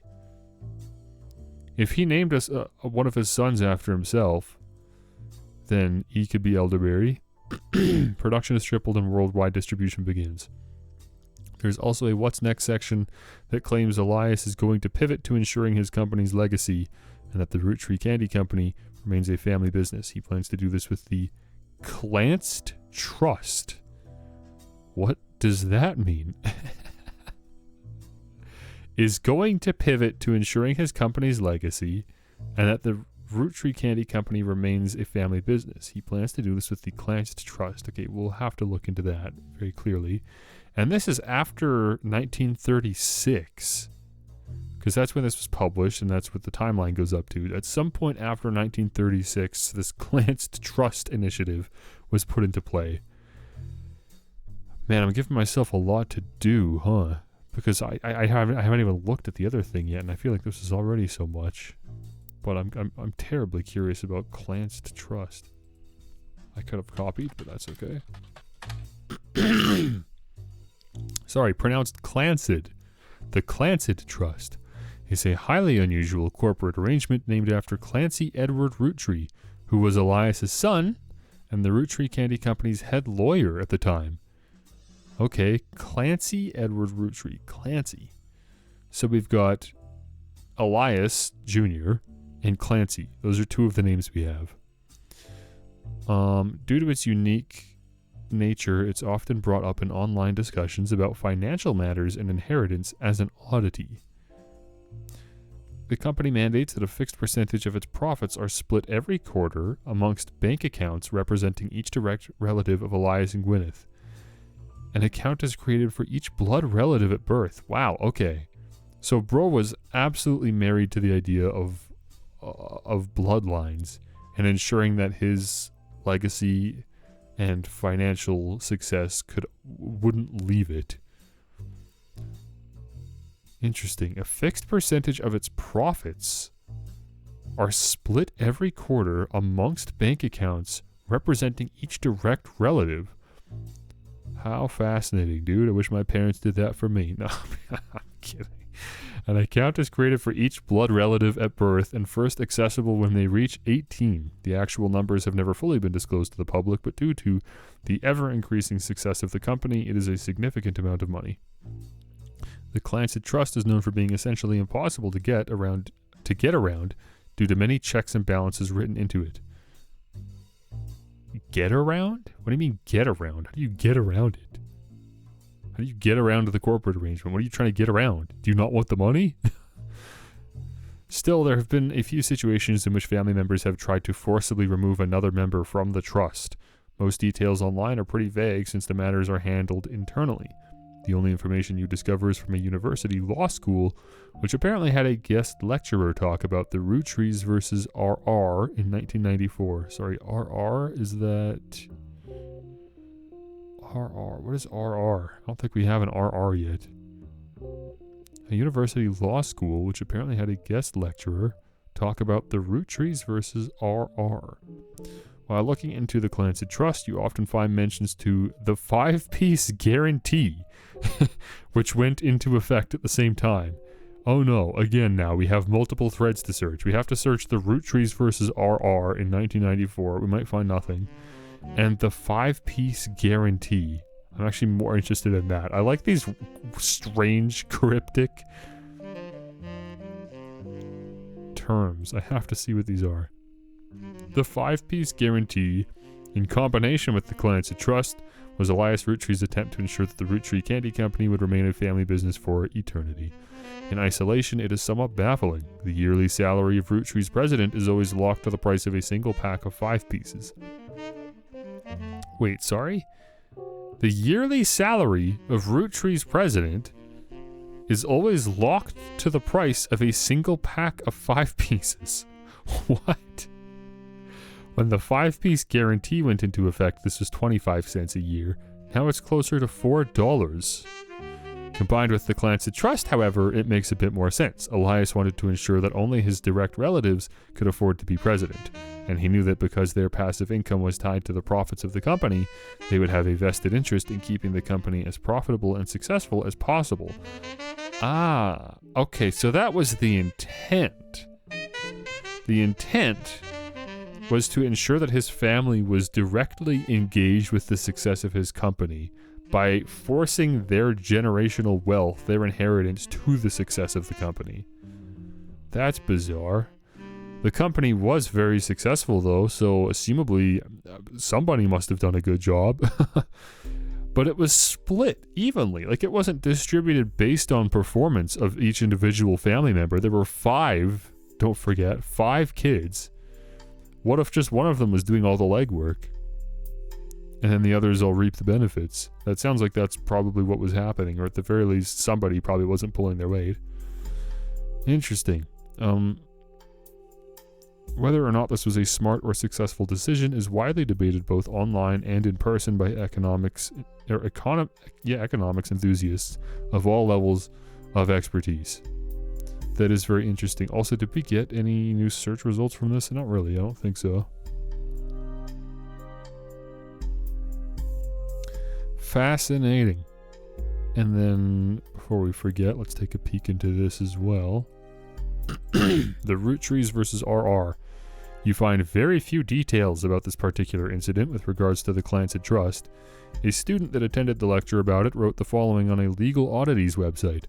If he named us one of his sons after himself, then he could be elderberry. Production is tripled and worldwide distribution begins. There's also a What's Next section that claims Elias is going to pivot to ensuring his company's legacy and that the Roottree Candy Company remains a family business. He plans to do this with the Clanced Trust. What does that mean? Is going to pivot to ensuring his company's legacy and that the Roottree Candy Company remains a family business. He plans to do this with the Clanced Trust. Okay, we'll have to look into that very clearly. And this is after 1936, because that's when this was published, and that's what the timeline goes up to. At some point after 1936, this Clanced Trust initiative was put into play. Man, I'm giving myself a lot to do, huh? Because I haven't even looked at the other thing yet, and I feel like this is already so much. But I'm terribly curious about Clanced Trust. I could have copied, but that's okay. Sorry, pronounced Clanced. The Clanced Trust is a highly unusual corporate arrangement named after Clancy Edward Roottree, who was Elias's son and the Roottree Candy Company's head lawyer at the time. Okay, Clancy Edward Roottree. Clancy. So we've got Elias Jr. and Clancy. Those are 2 of the names we have. Due to its unique nature, it's often brought up in online discussions about financial matters and inheritance as an oddity. The company mandates that a fixed percentage of its profits are split every quarter amongst bank accounts representing each direct relative of Elias and Gwyneth. An account is created for each blood relative at birth. Wow, okay. So bro was absolutely married to the idea of bloodlines and ensuring that his legacy and financial success wouldn't leave it. Interesting. A fixed percentage of its profits are split every quarter amongst bank accounts representing each direct relative. How fascinating, dude. I wish my parents did that for me. No, I'm kidding. An account is created for each blood relative at birth and first accessible when they reach 18. The actual numbers have never fully been disclosed to the public, but due to the ever-increasing success of the company, it is a significant amount of money. The Clancy Trust is known for being essentially impossible to get around due to many checks and balances written into it. Get around? What do you mean get around? How do you get around it? How do you get around to the corporate arrangement? What are you trying to get around? Do you not want the money? Still, there have been a few situations in which family members have tried to forcibly remove another member from the trust. Most details online are pretty vague since the matters are handled internally. The only information you discover is from a university law school, which apparently had a guest lecturer talk about the Roottrees versus RR in 1994. Sorry, RR? Is that... RR? What is RR? I don't think we have an RR yet. A university law school, which apparently had a guest lecturer talk about the Roottrees versus RR. While looking into the Clancy Trust, you often find mentions to the 5-piece guarantee, which went into effect at the same time. Oh no, again now, we have multiple threads to search. We have to search the Roottrees versus RR in 1994. We might find nothing. And the 5-piece guarantee. I'm actually more interested in that. I like these strange, cryptic terms. I have to see what these are. The 5-piece guarantee, in combination with the Clancy Trust, was Elias Roottree's attempt to ensure that the Roottree Candy Company would remain a family business for eternity. In isolation, it is somewhat baffling. The yearly salary of Roottree's president is always locked to the price of a single pack of 5 pieces. Wait, sorry? The yearly salary of Roottree's president is always locked to the price of a single pack of 5 pieces. What? When the 5-piece guarantee went into effect, this was 25 cents a year. Now it's closer to $4. Combined with the Clancy Trust, however, it makes a bit more sense. Elias wanted to ensure that only his direct relatives could afford to be president, and he knew that because their passive income was tied to the profits of the company, they would have a vested interest in keeping the company as profitable and successful as possible. Ah, okay, so that was the intent. The intent was to ensure that his family was directly engaged with the success of his company by forcing their generational wealth, their inheritance, to the success of the company. That's bizarre. The company was very successful, though, so assumably somebody must have done a good job. But it was split evenly. Like, it wasn't distributed based on performance of each individual family member. There were 5, don't forget, 5 kids. What if just one of them was doing all the legwork? And then the others all reap the benefits. That sounds like that's probably what was happening, or at the very least, somebody probably wasn't pulling their weight. Interesting. Whether or not this was a smart or successful decision is widely debated both online and in person by economics enthusiasts of all levels of expertise. That is very interesting. Also, did we get any new search results from this? Not really, I don't think so. Fascinating. And then, before we forget, let's take a peek into this as well. The Roottrees versus RR. You find very few details about this particular incident with regards to the Clancy Trust. A student that attended the lecture about it wrote the following on a legal oddities website.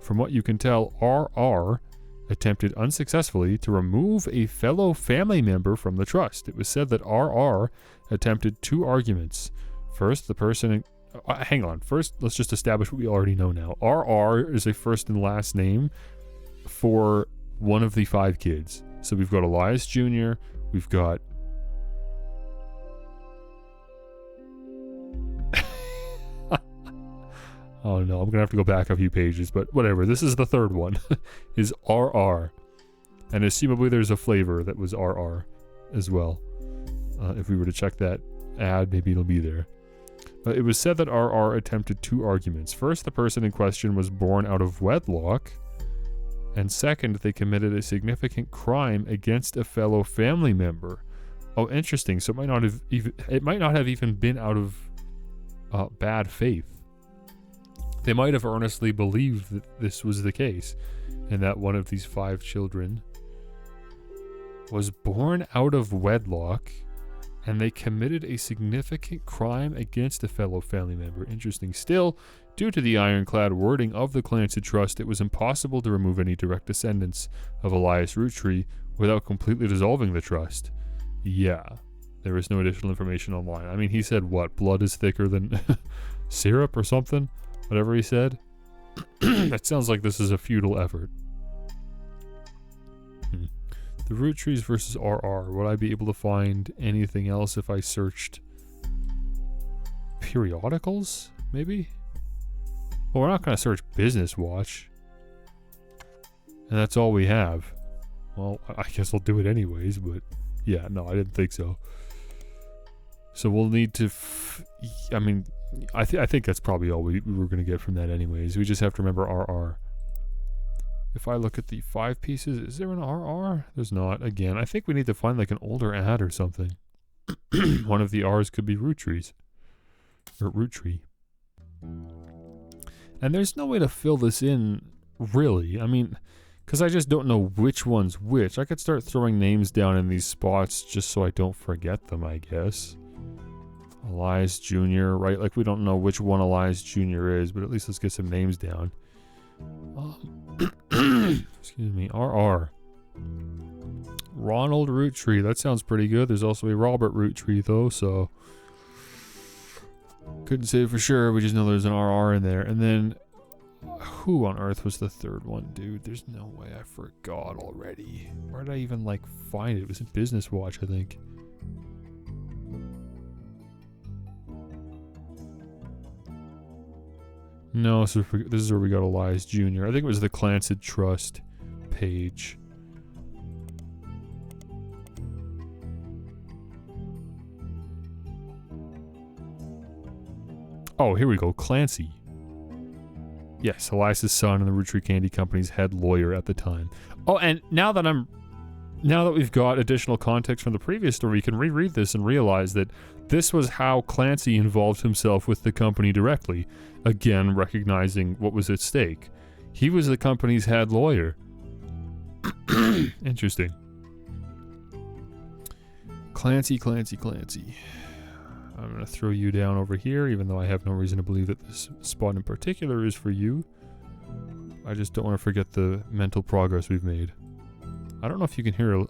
From what you can tell, RR attempted unsuccessfully to remove a fellow family member from the trust. It was said that RR attempted 2 arguments. First, the person... hang on. First, let's just establish what we already know now. RR is a first and last name for one of the 5 kids. So we've got Elias Jr., we've got... Oh no, I'm gonna have to go back a few pages, but whatever. This is the third one. Is RR. And assumably there's a flavor that was RR as well. If we were to check that ad, maybe it'll be there. It was said that RR attempted 2 arguments. First, the person in question was born out of wedlock. And second, they committed a significant crime against a fellow family member. Oh, interesting. So it might not have even been out of bad faith. They might have earnestly believed that this was the case, and that one of these 5 children was born out of wedlock, and they committed a significant crime against a fellow family member. Interesting. Still, due to the ironclad wording of the Clancy Trust, it was impossible to remove any direct descendants of Elias Roottrees without completely dissolving the trust. Yeah, there was no additional information online. I mean, he said what? Blood is thicker than syrup or something? Whatever he said. That sounds like this is a futile effort. The Roottrees versus RR. Would I be able to find anything else if I searched periodicals? Maybe? Well, we're not going to search Business Watch. And that's all we have. Well, I guess I'll do it anyways, but yeah, no, I didn't think so. So we'll need to... I think that's probably all we were going to get from that anyways. We just have to remember RR. If I look at the 5 pieces, is there an RR? There's not. Again, I think we need to find like an older ad or something. One of the R's could be Roottrees. Or Roottree. And there's no way to fill this in, really. I mean, because I just don't know which one's which. I could start throwing names down in these spots just so I don't forget them, I guess. Elias Jr., right? Like, we don't know which one Elias Jr. is, but at least let's get some names down. Excuse me, RR. Ronald Roottree. That sounds pretty good. There's also a Robert Roottree, though, so... couldn't say for sure. We just know there's an RR in there. And then... who on earth was the third one, dude? There's no way. I forgot already. Where did I even, like, find it? It was in Business Watch, I think. No, so this is where we got Elias Jr. I think it was the Clancy Trust page. Oh, here we go. Clancy. Yes, Elias's son and the Roottrees Candy Company's head lawyer at the time. Oh, and now that we've got additional context from the previous story, we can reread this and realize that this was how Clancy involved himself with the company directly. Again, recognizing what was at stake. He was the company's head lawyer. Interesting. Clancy. I'm going to throw you down over here, even though I have no reason to believe that this spot in particular is for you. I just don't want to forget the mental progress we've made. I don't know if you can hear a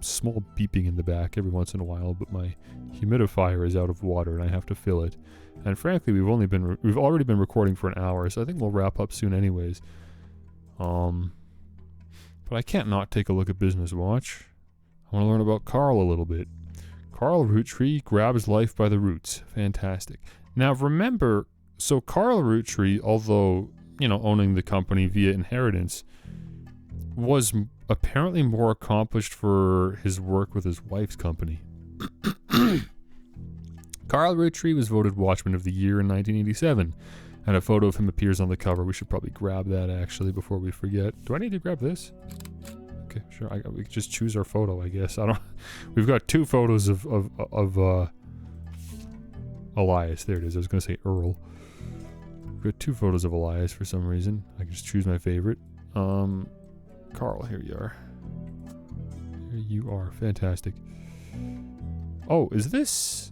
small beeping in the back every once in a while, but my humidifier is out of water and I have to fill it. And frankly, we've already been recording for an hour, so I think we'll wrap up soon anyways. But I can't not take a look at Business Watch. I want to learn about Carl a little bit. Carl Roottree grabs life by the roots. Fantastic. Now remember, so Carl Roottree, although, owning the company via inheritance, was apparently more accomplished for his work with his wife's company. Carl Roottree was voted Watchman of the Year in 1987, and a photo of him appears on the cover. We should probably grab that, actually, before we forget. Do I need to grab this? Okay, sure. We can just choose our photo, I guess. We've got 2 photos of Elias. There it is. I was going to say Earl. We've got 2 photos of Elias for some reason. I can just choose my favorite. Carl, here you are. Here you are. Fantastic. Oh, is this...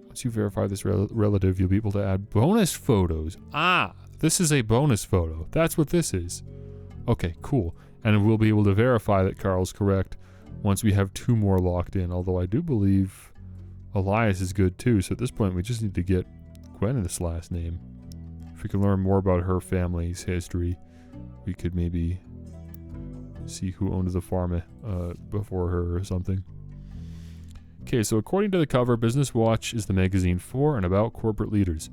Once you verify this relative, you'll be able to add bonus photos. Ah, this is a bonus photo. That's what this is. Okay, cool. And we'll be able to verify that Carl's correct once we have 2 more locked in. Although I do believe Elias is good too. So at this point, we just need to get Gwen's last name. If we can learn more about her family's history, we could maybe see who owned the farm before her or something. Okay, so according to the cover, Business Watch is the magazine for and about corporate leaders.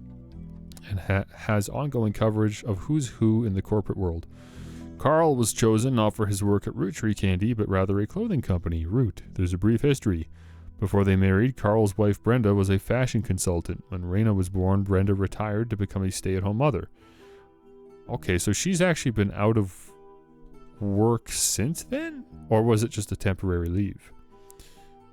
and has ongoing coverage of who's who in the corporate world. Carl was chosen not for his work at Roottrees Candy, but rather a clothing company, Root. There's a brief history. Before they married, Carl's wife Brenda was a fashion consultant. When Raina was born, Brenda retired to become a stay-at-home mother. Okay, so she's actually been out of work since then? Or was it just a temporary leave?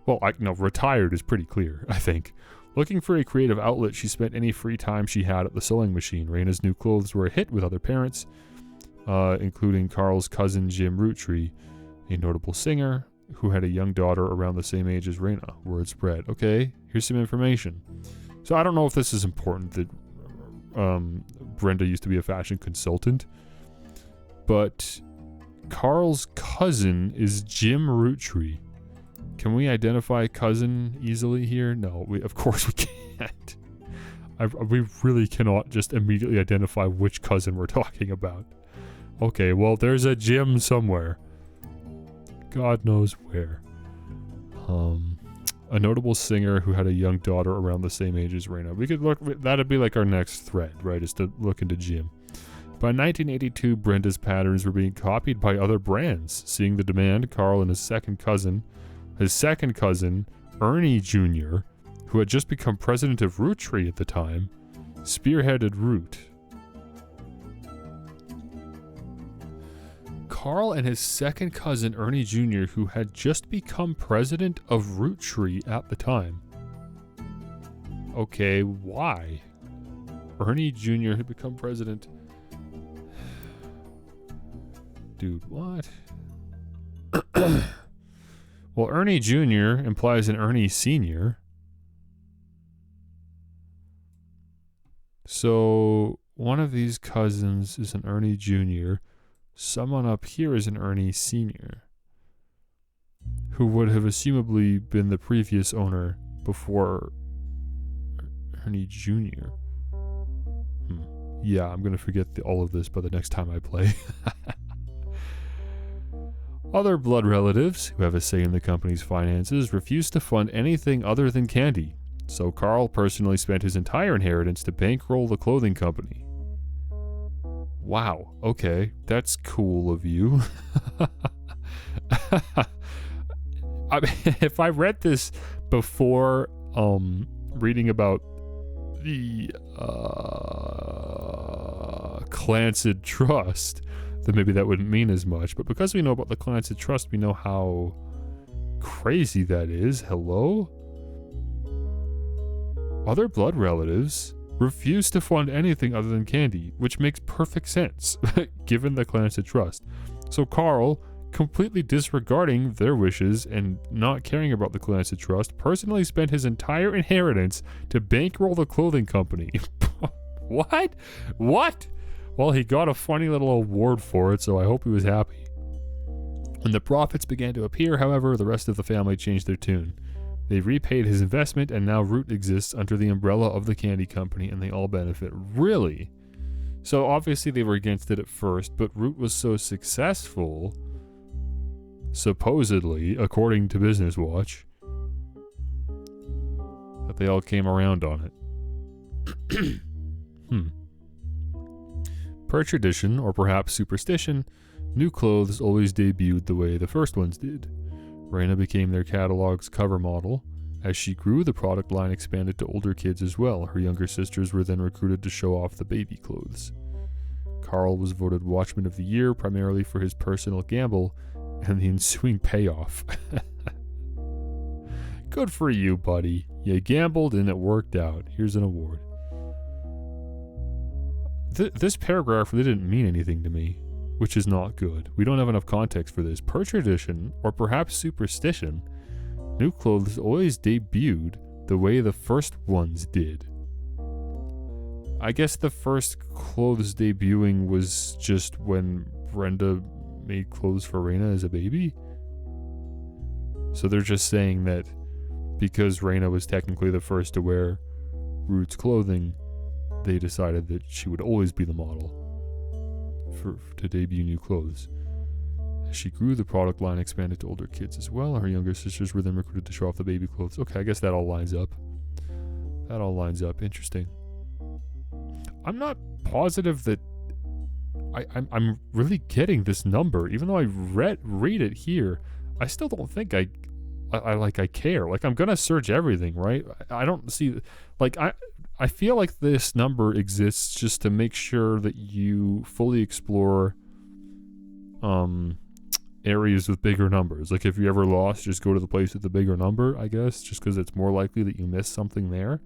Well, retired is pretty clear, I think. Looking for a creative outlet, she spent any free time she had at the sewing machine. Raina's new clothes were a hit with other parents, including Carl's cousin Jim Roottrees, a notable singer who had a young daughter around the same age as Raina. Word spread. Okay, here's some information. So I don't know if this is important that Brenda used to be a fashion consultant, but Carl's cousin is Jim Roottrees. Can we identify cousin easily here? No, of course we can't. We really cannot just immediately identify which cousin we're talking about. Okay, well, there's a Jim somewhere. God knows where. A notable singer who had a young daughter around the same age as Raina. We could look, that'd be like our next thread, right, is to look into Jim. By 1982, Brenda's patterns were being copied by other brands. Seeing the demand, Carl and his second cousin, Ernie Jr., who had just become president of Roottrees at the time, spearheaded Root. Carl and his second cousin, Ernie Jr., who had just become president of Roottrees at the time. Okay, why? Ernie Jr. had become president. Dude, what? Well, Ernie Jr. implies an Ernie Sr. So, one of these cousins is an Ernie Jr., someone up here is an Ernie Sr., who would have assumably been the previous owner before Ernie Jr. Yeah, I'm going to forget all of this by the next time I play. Other blood relatives, who have a say in the company's finances, refused to fund anything other than candy, so Carl personally spent his entire inheritance to bankroll the clothing company. Wow, okay, that's cool of you. I mean, if I read this before reading about the Clancid Trust, then maybe that wouldn't mean as much. But because we know about the Clancid Trust, we know how crazy that is. Hello? Other blood relatives refused to fund anything other than candy, which makes perfect sense, given the Clancid Trust. So Carl, completely disregarding their wishes and not caring about the Clancid Trust, personally spent his entire inheritance to bankroll the clothing company. What? Well, he got a funny little award for it, so I hope he was happy. When the profits began to appear, however, the rest of the family changed their tune. They repaid his investment, and now Root exists under the umbrella of the candy company, and they all benefit. Really? So obviously they were against it at first, but Root was so successful, supposedly, according to Business Watch, that they all came around on it. Per tradition, or perhaps superstition, new clothes always debuted the way the first ones did. Raina became their catalog's cover model. As she grew, the product line expanded to older kids as well. Her younger sisters were then recruited to show off the baby clothes. Carl was voted Watchman of the Year primarily for his personal gamble and the ensuing payoff. Good for you, buddy. You gambled and it worked out. Here's an award. This paragraph really didn't mean anything to me, which is not good. We don't have enough context for this. Per tradition, or perhaps superstition, new clothes always debuted the way the first ones did. I guess the first clothes debuting was just when Brenda made clothes for Raina as a baby. So they're just saying that because Raina was technically the first to wear Root's clothing, they decided that she would always be the model to debut new clothes. As she grew, the product line expanded to older kids as well. Her younger sisters were then recruited to show off the baby clothes. Okay, I guess that all lines up. Interesting. I'm not positive that I'm really getting this number. Even though I read it here, I still don't think I care. Like, I'm gonna search everything, right? I don't see, like, I feel like this number exists just to make sure that you fully explore areas with bigger numbers. Like, if you're ever lost, just go to the place with the bigger number, I guess, just because it's more likely that you miss something there.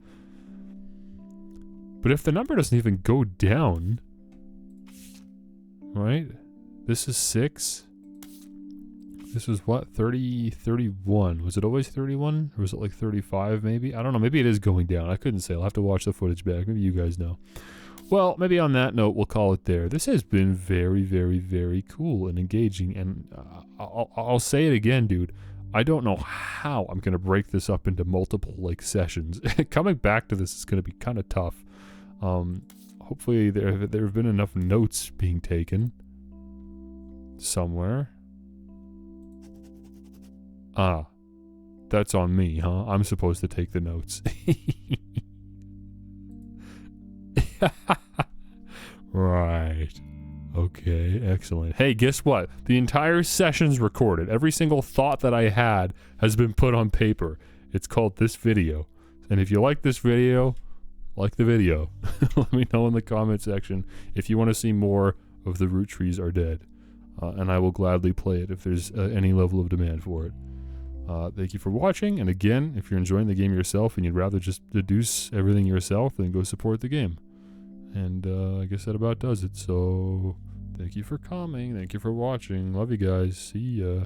But if the number doesn't even go down, right? This is 6. This was what? 31. Was it always 31? Or was it like 35 maybe? I don't know. Maybe it is going down. I couldn't say. I'll have to watch the footage back. Maybe you guys know. Well, maybe on that note, we'll call it there. This has been very, very, very cool and engaging. And I'll say it again, dude. I don't know how I'm going to break this up into multiple, like, sessions. Coming back to this is going to be kind of tough. Hopefully there have been enough notes being taken somewhere. Ah, that's on me, huh? I'm supposed to take the notes. Right. Okay, excellent. Hey, guess what? The entire session's recorded. Every single thought that I had has been put on paper. It's called this video. And if you like this video, like the video. Let me know in the comment section if you want to see more of The Roottrees Are Dead. And I will gladly play it if there's any level of demand for it. Thank you for watching, and again, if you're enjoying the game yourself and you'd rather just deduce everything yourself, then go support the game. And I guess that about does it, so thank you for coming, thank you for watching, love you guys, see ya.